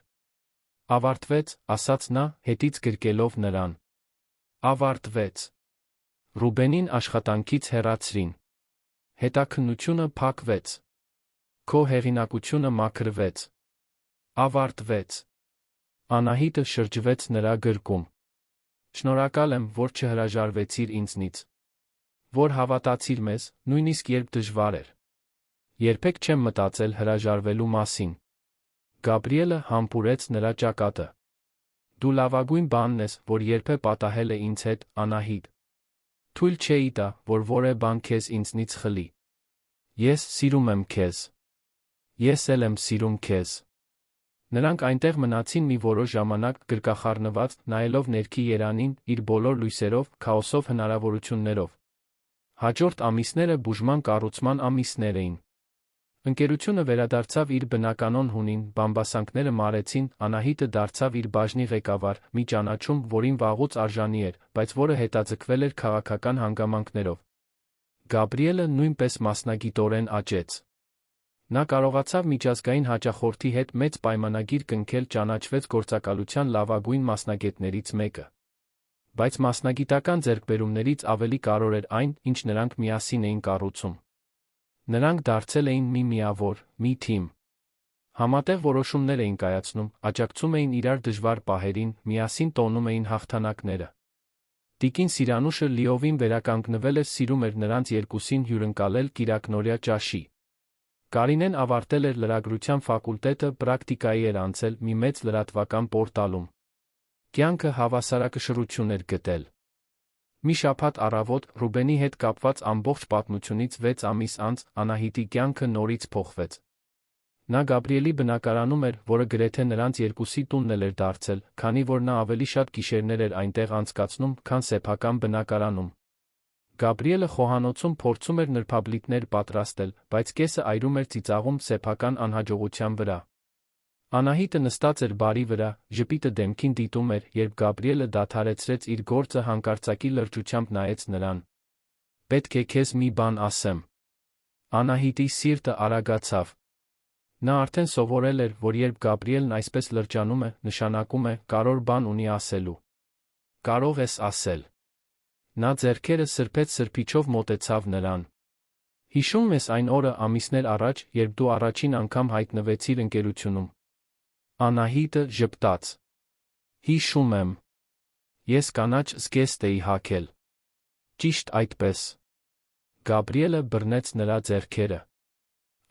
Ավարտվեց, ասաց նա, հետից գրկելով նրան։ Ավարտվեց։ Ռուբենին աշխատանքից հեռացրին։ Հետաքննությունը փակվեց։ Քո հեղինակությունը մաքրվեց։ Ավարտվեց։ Անահիտը շրջվեց նրա գրկում։ Շնորհակալ եմ, որ չհրաժարվեցիր ինձնից։ որ հավատացիր մեզ, նույնիսկ երբ դժվար էր։ Երբեք չեմ մտածել հրաժարվելու մասին։ Գաբրիելը համբուրեց նրա ճակատը։ Դու լավագույն բանն ես, որ երբեք պատահել է ինձ հետ, Անահիտ։ Թույլ չէի տա, որ որևէ բան քեզ ինձնից խլի։ Ես սիրում եմ քեզ։ Ես էլ եմ սիրում քեզ։ Նրանք այնտեղ մնացին մի որոշ ժամանակ գրկախառնված, նայելով ներքի երանին, իր բոլոր լույսերով, քաոսով, հնարավորություններով։ Հաջորդ ամիսները բուժման կառուցման ամիսներ էին։ Ընկերությունը վերադարձավ իր բնականոն հունին, բամբասանքները մարեցին, Անահիտը դարձավ իր բաժնի ղեկավար, մի ճանաչում, որին վաղուց արժանի էր, բայց որը հետաձգվել էր քաղաքական հանգամանքներով։ Գաբրիելը նույնպես մասնագիտորեն աճեց։ Նա կարողացավ միջազգային հաճախորդի հետ մեծ պայմանագիր կնքել, ճանաչվեց գործակալության լավագույն մասնագետներից մեկը։ Բայց մասնագիտական ձեռքբերումներից ավելի կարևոր էր այն, ինչ նրանք միասին էին կառուցում։ Նրանք դարձել էին մի միավոր, մի թիմ։ Համատեղ որոշումներ էին կայացնում, աջակցում էին իրար դժվար պահերին, միասին տոնում էին հաղթանակները։ Տիկին Սիրանուշը լիովին վերականգնվել էր, սիրում էր նրանց երկուսին հյուրընկալել կիրակնօրյա ճաշի։ Կարինեն ավարտել էր լրագրության ֆակուլտետը, պրակտիկայի էր անցել մի մեծ լրատվական պորտալում։ Կյանքը հավասարակշռություն էր գտել։ Մի շաբաթ առավոտ, Ռուբենի հետ կապված ամբողջ պատմությունից 6 ամիս անց, Անահիտի կյանքը նորից փոխվեց։ Նա Գաբրիելի բնակարանում էր, որը գրեթե նրանց երկուսի տունն էր դարձել, քանի որ նա ավելի շատ գիշերներ էր այնտեղ անցկացնում, քան սեփական բնակարանում։ Գաբրիելը խոհանոցում փորձում էր նրբաբլիթներ պատրաստել, բայց կեսը այրում էր ծիծաղում սեփական անհաջողության վրա։ Անահիտը նստած էր բարի վրա, ժպիտը դեմքին դիտում էր, երբ Գաբրիելը դադարեցրեց իր գործը, հանկարծակի լրջությամբ նայեց նրան։ Պետք է քեզ մի բան ասեմ։ Անահիտի սիրտը արագացավ։ Նա արդեն սովորել էր, որ երբ Գաբրիելն այսպես լրջանում է, նշանակում է, կարևոր բան ունի ասելու։ Կարող ես ասել։ Նա ձեռքերը սրբեց-սրբիչով մոտեցավ նրան։ Հիշում ես այն օրը ամիսներ առաջ, երբ դու առաջին անգամ հայտնվեցիր ընկերությունում։ Անահիտը ժպտաց։ Հիշում եմ։ Ես կանաչ զգեստ էի հագել։ Ճիշտ այդպես։ Գաբրիելը բռնեց նրա ձեռքերը։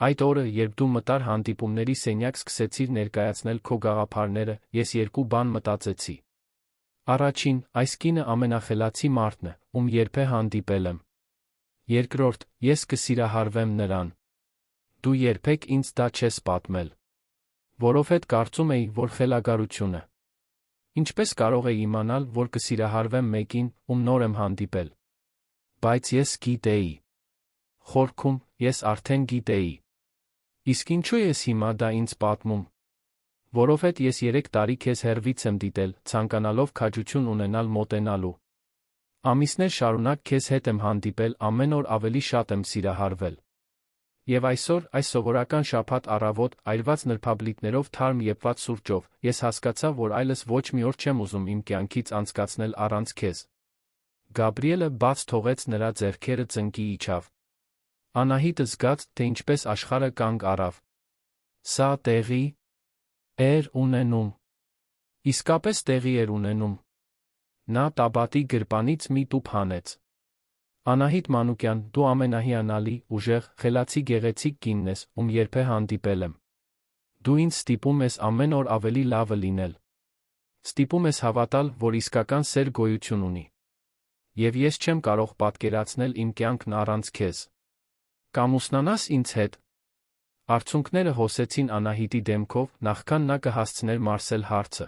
Այդ օրը, երբ դու մտար հանդիպումների սենյակ, սկսեցիր ներկայացնել քո գաղափարները, ես երկու բան մտածեցի։ Առաջին, այս կինը ամենախելացի մարդն է, ում երբեք հանդիպել եմ։ Երկրորդ, ես կսիրահարվեմ նրան։ Դու երբեք ինձ դա չես պատմել։ Որովհետև կարծում էի, որ խելագարություն է։ Ինչպես կարող էի իմանալ, որ կսիրահարվեմ մեկին, ում նոր եմ հանդիպել։ Բայց ես գիտեի։ Խորքում, ես արդեն գիտեի։ Իսկ ինչու ես հիմա դա ինձ պատմում։ Որովհետև ես 3 տարի քեզ հեռվից եմ դիտել, ցանկանալով քաջություն ունենալ մոտենալու։ Ամիսներ շարունակ քեզ հետ եմ հանդիպել, ամեն օր ավելի շատ եմ սիրահարվել։ Եվ այսօր, այս սովորական շաբաթ առավոտ, այրված նրբաբլիթներով թարմ եփված սուրճով, ես հասկացա, որ այլս ոչ մի օր չեմ ուզում իմ կյանքից անցկացնել առանց քեզ։ Գաբրիելը բաց թողեց նրա ձեռքերը, ծնկի իջավ։ Անահիտը զգաց, թե ինչպես աշխարհը կանգ առավ։ Սա տեղի էր ունենում։ Իսկապես տեղի էր ունենում։ Նա տաբատի գրպանից մի տուփ հանեց։ Անահիտ Մանուկյան, դու ամենահիանալի, ուժեղ, խելացի, գեղեցիկ կինն ես, ում երբեք հանդիպել եմ։ Դու ինձ ստիպում ես ամեն օր ավելի լավը լինել։ Ստիպում ես հավատալ, որ իսկական սեր գոյություն ունի։ Եվ ես չեմ կարող պատկերացնել իմ կյանքն առանց քեզ։ Կամուսնանաս ինձ հետ։ Արցունքները հոսեցին Անահիտի դեմքով, նախքան նա կհասցներ մարսել հարցը։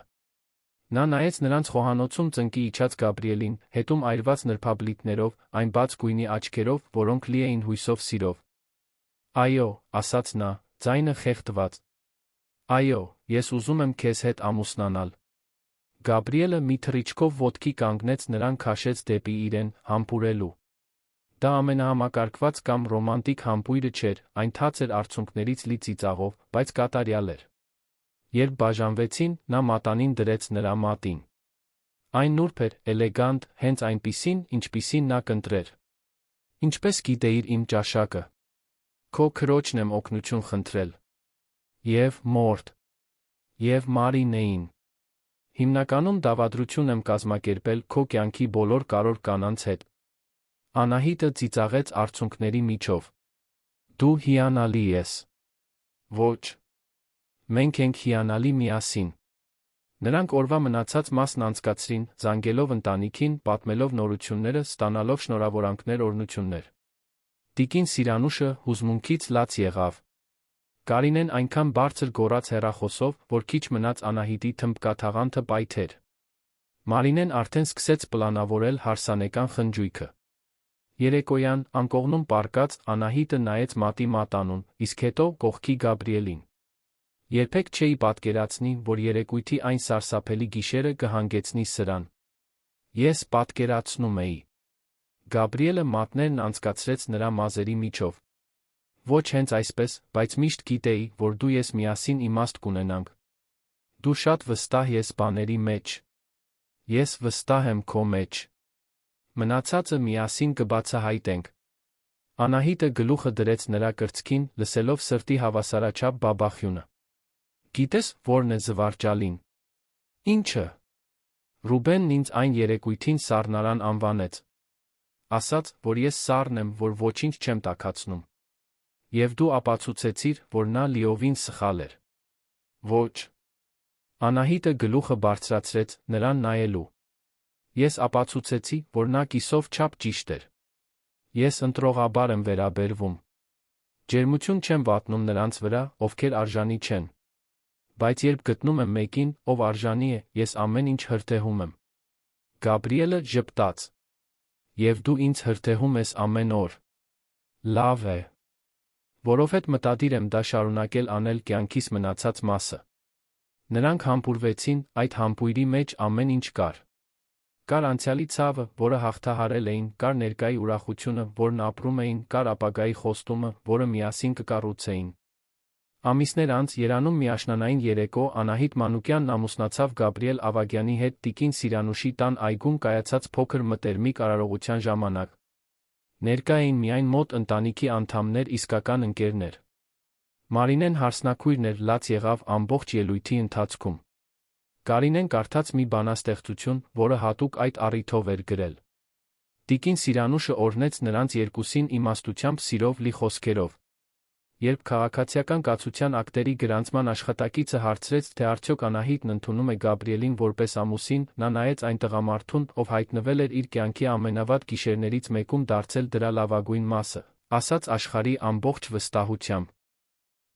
Նա նայեց նրանց խոհանոցում ծնկի իջած Գաբրիելին, հետում այրված նրբաբլիթներով, այն բաց գույնի աչքերով, որոնք լի էին հույսով, սիրով։ Այո, ասաց նա, ձայնը խեղդված։ Այո, ես ուզում եմ քեզ հետ ամուսնանալ։ Գաբրիելը մի թռիչքով ոտքի կանգնեց, նրան քաշեց դեպի իրեն, համբուրելու։ Դա ամենահամակարգված կամ ռոմանտիկ համբույրը չէր, այն թաց էր արցունքներից լի ծիծաղով, բայց կատարյալ էր։ Երբ բաժանվեցին, նա մատանին դրեց նրա մատին։ Այն նուրբ էր, էլեգանտ, հենց այնպիսին, ինչպիսին նա կընտրեր։ Ինչպես գիտեիր իմ ճաշակը։ Քո քրոջն եմ օգնություն խնդրել։ Եվ մորթ։ Եվ Մարինեին։ Հիմնականում դավադրություն եմ կազմակերպել քո կյանքի բոլոր կարևոր կանանց հետ։ Անահիտը ծիծաղեց արցունքների միջով. Դու հիանալի ես։ Ոչ։ Մենք ենք հիանալի միասին։ Նրանք օրվա մնացած մասն անցկացրին, զանգելով ընտանիքին, պատմելով նորությունները, ստանալով շնորհավորանքներ, օրհնություններ։ Տիկին Սիրանուշը հուզմունքից լաց եղավ։ Կարինեն այնքան բարձր գոռաց հեռախոսով, որ քիչ մնաց Անահիտի թմբկաթաղանթը պայթեր։ Մարինեն արդեն սկսեց պլանավորել հարսանեկան խնջույքը։ Երեկոյան, անկողնում պառկած, Անահիտը նայեց մատի մատանուն, իսկ հետո կողքի Գաբրիելին։ Երբեք չէի պատկերացնի, որ երեկույթի այն սարսափելի գիշերը կհանգեցնի սրան։ Ես պատկերացնում էի։ Գաբրիելը մատներն անցկացրեց նրա մազերի միջով։ Ոչ հենց այսպես, բայց միշտ գիտեի, որ դու ես միասին իմաստ կունենանք։ Դու շատ վստահ ես բաների մեջ։ Ես վստահ եմ քո մեջ։ Մնացածը միասին կբացահայտենք։ Անահիտը գլուխը դրեց նրա կրծքին, լսելով սրտի հավասարաչափ բաբախյունը։ Գիտես, որն է զվարճալին։ Ինչը։ Ռուբենն ինձ այն երեկույթին սառնարան անվանեց։ Ասաց, որ ես սառն եմ, որ ոչինչ չեմ տաքացնում։ Եվ դու ապացուցեցիր, որ նա լիովին սխալ էր։ Ոչ։ Անահիտը գլուխը բարձրացրեց, նրան նայելու։ Ես ապացուցեցի, որ նա կիսով չափ ճիշտ էր։ Ես ընտրողաբար եմ վերաբերվում։ Ջերմություն չեմ վատնում նրանց վրա, ովքեր արժանի չեն։ Բայց երբ գտնում եմ մեկին, ով արժանի է, ես ամեն ինչ հրթեհում եմ։ Գաբրիելը ժպտաց։ Եվ դու ինձ հրթեհում ես ամեն օր։ Լավ է։ Որովհետև մտադիր եմ դա շարունակել անել կյանքիս մնացած մասը։ Նրանք համբուրվեցին, այդ համբույրի մեջ ամեն ինչ կար։ Կար անցյալի ցավը, որը հաղթահարել էին, կար ներկայի ուրախությունը, որն ապրում էին, կար ապագայի խոստումը, որը միասին կկառուցեին։ Ամիսներ անց երանում մի աշնանային երեկո Անահիտ Մանուկյանն ամուսնացավ Գաբրիել Ավագյանի հետ տիկին Սիրանուշի տան այգում կայացած փոքր մտերմիկ արարողության ժամանակ։ Ներկա էին միայն մոտ ընտանիքի անդամներ, իսկական ընկերներ։ Մարինեն հարսնաքույրն էր, լաց եղավ ամբողջ ելույթի ընթացքում։ Կարինեն կարդաց մի բանաստեղծություն, որը հատուկ այդ առիթով էր գրել։ Տիկին Սիրանուշը օրհնեց նրանց երկուսին իմաստությամբ սիրով լի խոսքերով։ Երբ քաղաքացիական կացության ակտերի գրանցման աշխատակիցը հարցրեց, թե արդյոք Անահիտն ընդունում է Գաբրիելին որպես ամուսին, նա նայեց այն տղամարդուն, ով հայտնվել էր իր կյանքի ամենավատ գիշերներից մեկում դարձել դրա լավագույն մասը, ասաց աշխարհի ամբողջ վստահությամբ.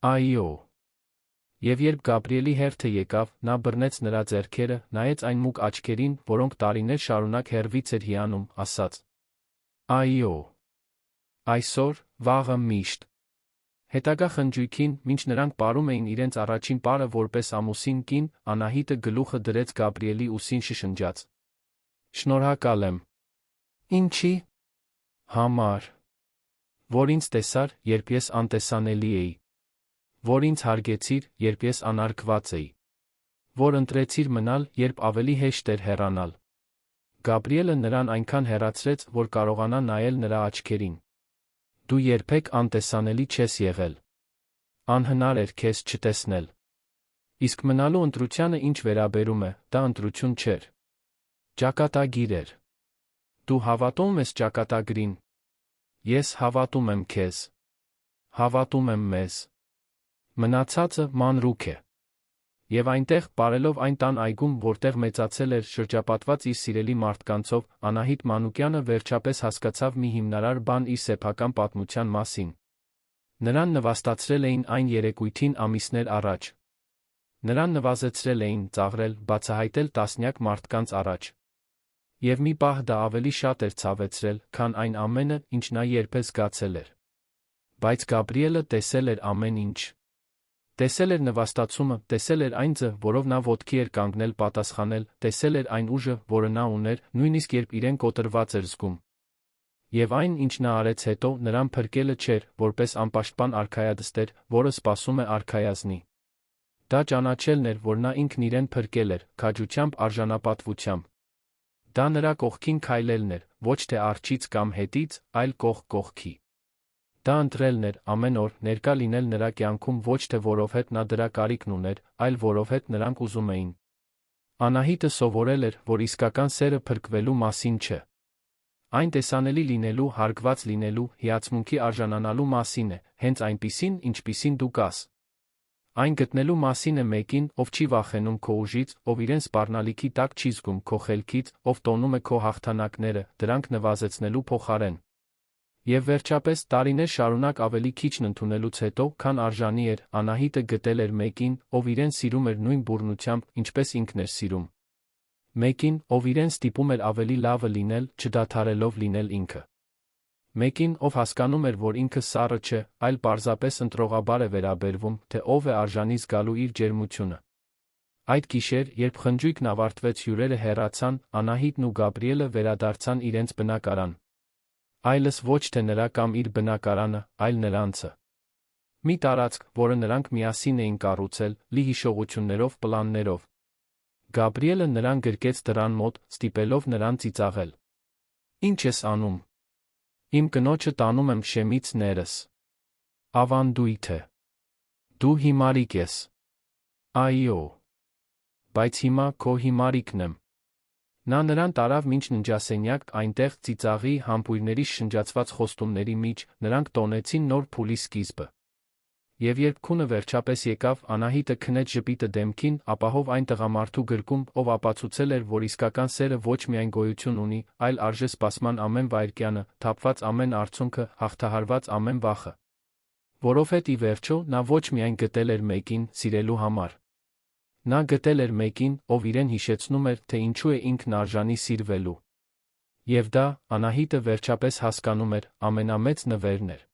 Այո։ Եվ երբ Գաբրիելի հերթը եկավ, նա բռնեց նրա ձեռքերը, նայեց այն մուգ աչքերին, որոնք տարիներ շարունակ հեռվից էր հիանում, ասաց. Այո։ Այսօր, վաղը միշտ։ Հետագա խնջույքին, մինչ նրանք պարում էին իրենց առաջին պարը որպես ամուսին կին, Անահիտը գլուխը դրեց Գաբրիելի ուսին շշնջաց. Շնորհակալ եմ։ Ինչի։ Համար։ Որ ինձ տեսար, երբ ես անտեսանելի էի։ Որ ինձ հարգեցիր, երբ ես անարգված էի։ Որ ընտրեցիր մնալ, երբ ավելի հեշտ էր հեռանալ։ Գաբրիելը նրան այնքան հեռացրեց, որ կարողանա նայել նրա աչքերին։ Դու երբեք անտեսանելի չես եղել։ Անհնար էր քեզ չտեսնել։ Իսկ մնալու ընտրությանը ինչ վերաբերում է, դա ընտրություն չէր։ Ճակատագիր էր։ Դու հավատում ես ճակատագրին։ Ես հավատում եմ քեզ։ Հավատում եմ մեզ։ Մնացածը մանրուք է։ Եվ այնտեղ, պարելով այն տան այգում, որտեղ մեծացել էր, շրջապատված իր սիրելի մարդկանցով, Անահիտ Մանուկյանը վերջապես հասկացավ մի հիմնարար բան իր սեփական պատմության մասին։ Նրան նվաստացրել էին այն երեկույթին ամիսներ առաջ։ Նրան նվազեցրել էին, ծաղրել, բացահայտել տասնյակ մարդկանց առաջ։ Եվ մի պահ դա ավելի շատ էր ցավեցրել, քան այն ամենը, ինչ նա երբեք զգացել էր։ Բայց Գաբրիելը տեսել էր ամեն ինչ։ Տեսել էր նվաստացումը, տեսել էր այն ձը, որով նա ոտքի էր կանգնել պատասխանել, տեսել էր այն ուժը, որը նա ուներ, նույնիսկ երբ իրեն կոտրված էր զգում։ Եվ այն, ինչ նա արեց հետո, նրան փրկելը չէր, որպես անպաշտպան արքայադստեր, որը սպասում է արքայազնի։ Դա ճանաչելն էր, որ նա ինքն իրեն փրկել էր, քաջությամբ, արժանապատվությամբ։ Դա նրա կողքին քայլելն էր, ոչ թե առջից կամ հետից, այլ կողք կողքի։ Դա ընտրելն էր ամեն օր ներկա լինել նրա կյանքում ոչ թե որովհետև նա դրա կարիքն ուներ, այլ որովհետև նրանք ուզում էին։ Անահիտը սովորել էր, որ իսկական սերը փրկվելու մասին չէ։ Այն տեսանելի լինելու, հարգված լինելու, հիացմունքի արժանանալու մասին է, հենց այնպիսին, ինչպիսին դու կաս։ Այն գտնելու մասին է մեկին, ով չի վախենում քո ուժից, ով իրեն սպառնալիքի տակ չի զգում քո խելքից, ով տոնում է քո հաղթանակները, դրանք նվազեցնելու փոխարեն։ Եվ վերջապես, տարիներ շարունակ ավելի քիչն ընդունելուց հետո, քան արժանի էր, Անահիտը գտել էր մեկին, ով իրեն սիրում էր նույն բուռնությամբ, ինչպես ինքն էր սիրում։ Մեկին, ով իրեն ստիպում էր ավելի լավը լինել, չդադարելով լինել ինքը։ Մեկին, ով հասկանում էր, որ ինքը սառը չէ, այլ պարզապես ընտրողաբար է վերաբերվում, թե ով է արժանի զգալու իր ջերմությունը։ Այդ գիշեր, երբ խնջույքն ավարտվեց, հյուրերը հեռացան, Անահիտն ու Գաբրիելը վերադարձան իրենց բնակարան։ Այլս ոչ թե նրա կամ իր բնակարանը, այլ նրանցը։ Մի տարածք, որը նրանք միասին էին կառուցել, լի հիշողություններով, պլաններով։ Գաբրիելը նրան գրկեց դռան մոտ, ստիպելով նրան ծիծաղել։ Ինչ ես անում։ Իմ կնոջը տանում եմ շեմից ներս։ Ավանդույթ է։ Դու հիմարիկ ես։ Այո։ Բայց հիմա քո հիմարիկն եմ։ Նա նրան տարավ մինչ ննջասենյակ, այնտեղ ծիծաղի, համբույրների շնջացված խոստումների մեջ, նրանք տոնեցին նոր փուլի սկիզբը։ Եվ երբ քունը վերջապես եկավ, Անահիտը քնեց ժպիտը դեմքին, ապահով այն տղամարդու գրկում, ով ապացուցել էր, որ իսկական սերը ոչ միայն գոյություն ունի, այլ արժե սպասման ամեն վայրկյանը, թափված ամեն արցունքը, հաղթահարված ամեն վախը։ Որովհետև ի վերջո, նա ոչ միայն գտել էր մեկին, սիրելու համար։ Նա գտել էր մեկին, ով իրեն հիշեցնում էր, թե ինչու է ինքն արժանի սիրվելու։ Եվ դա, Անահիտը վերջապես հասկանում էր, ամենամեծ նվերն էր։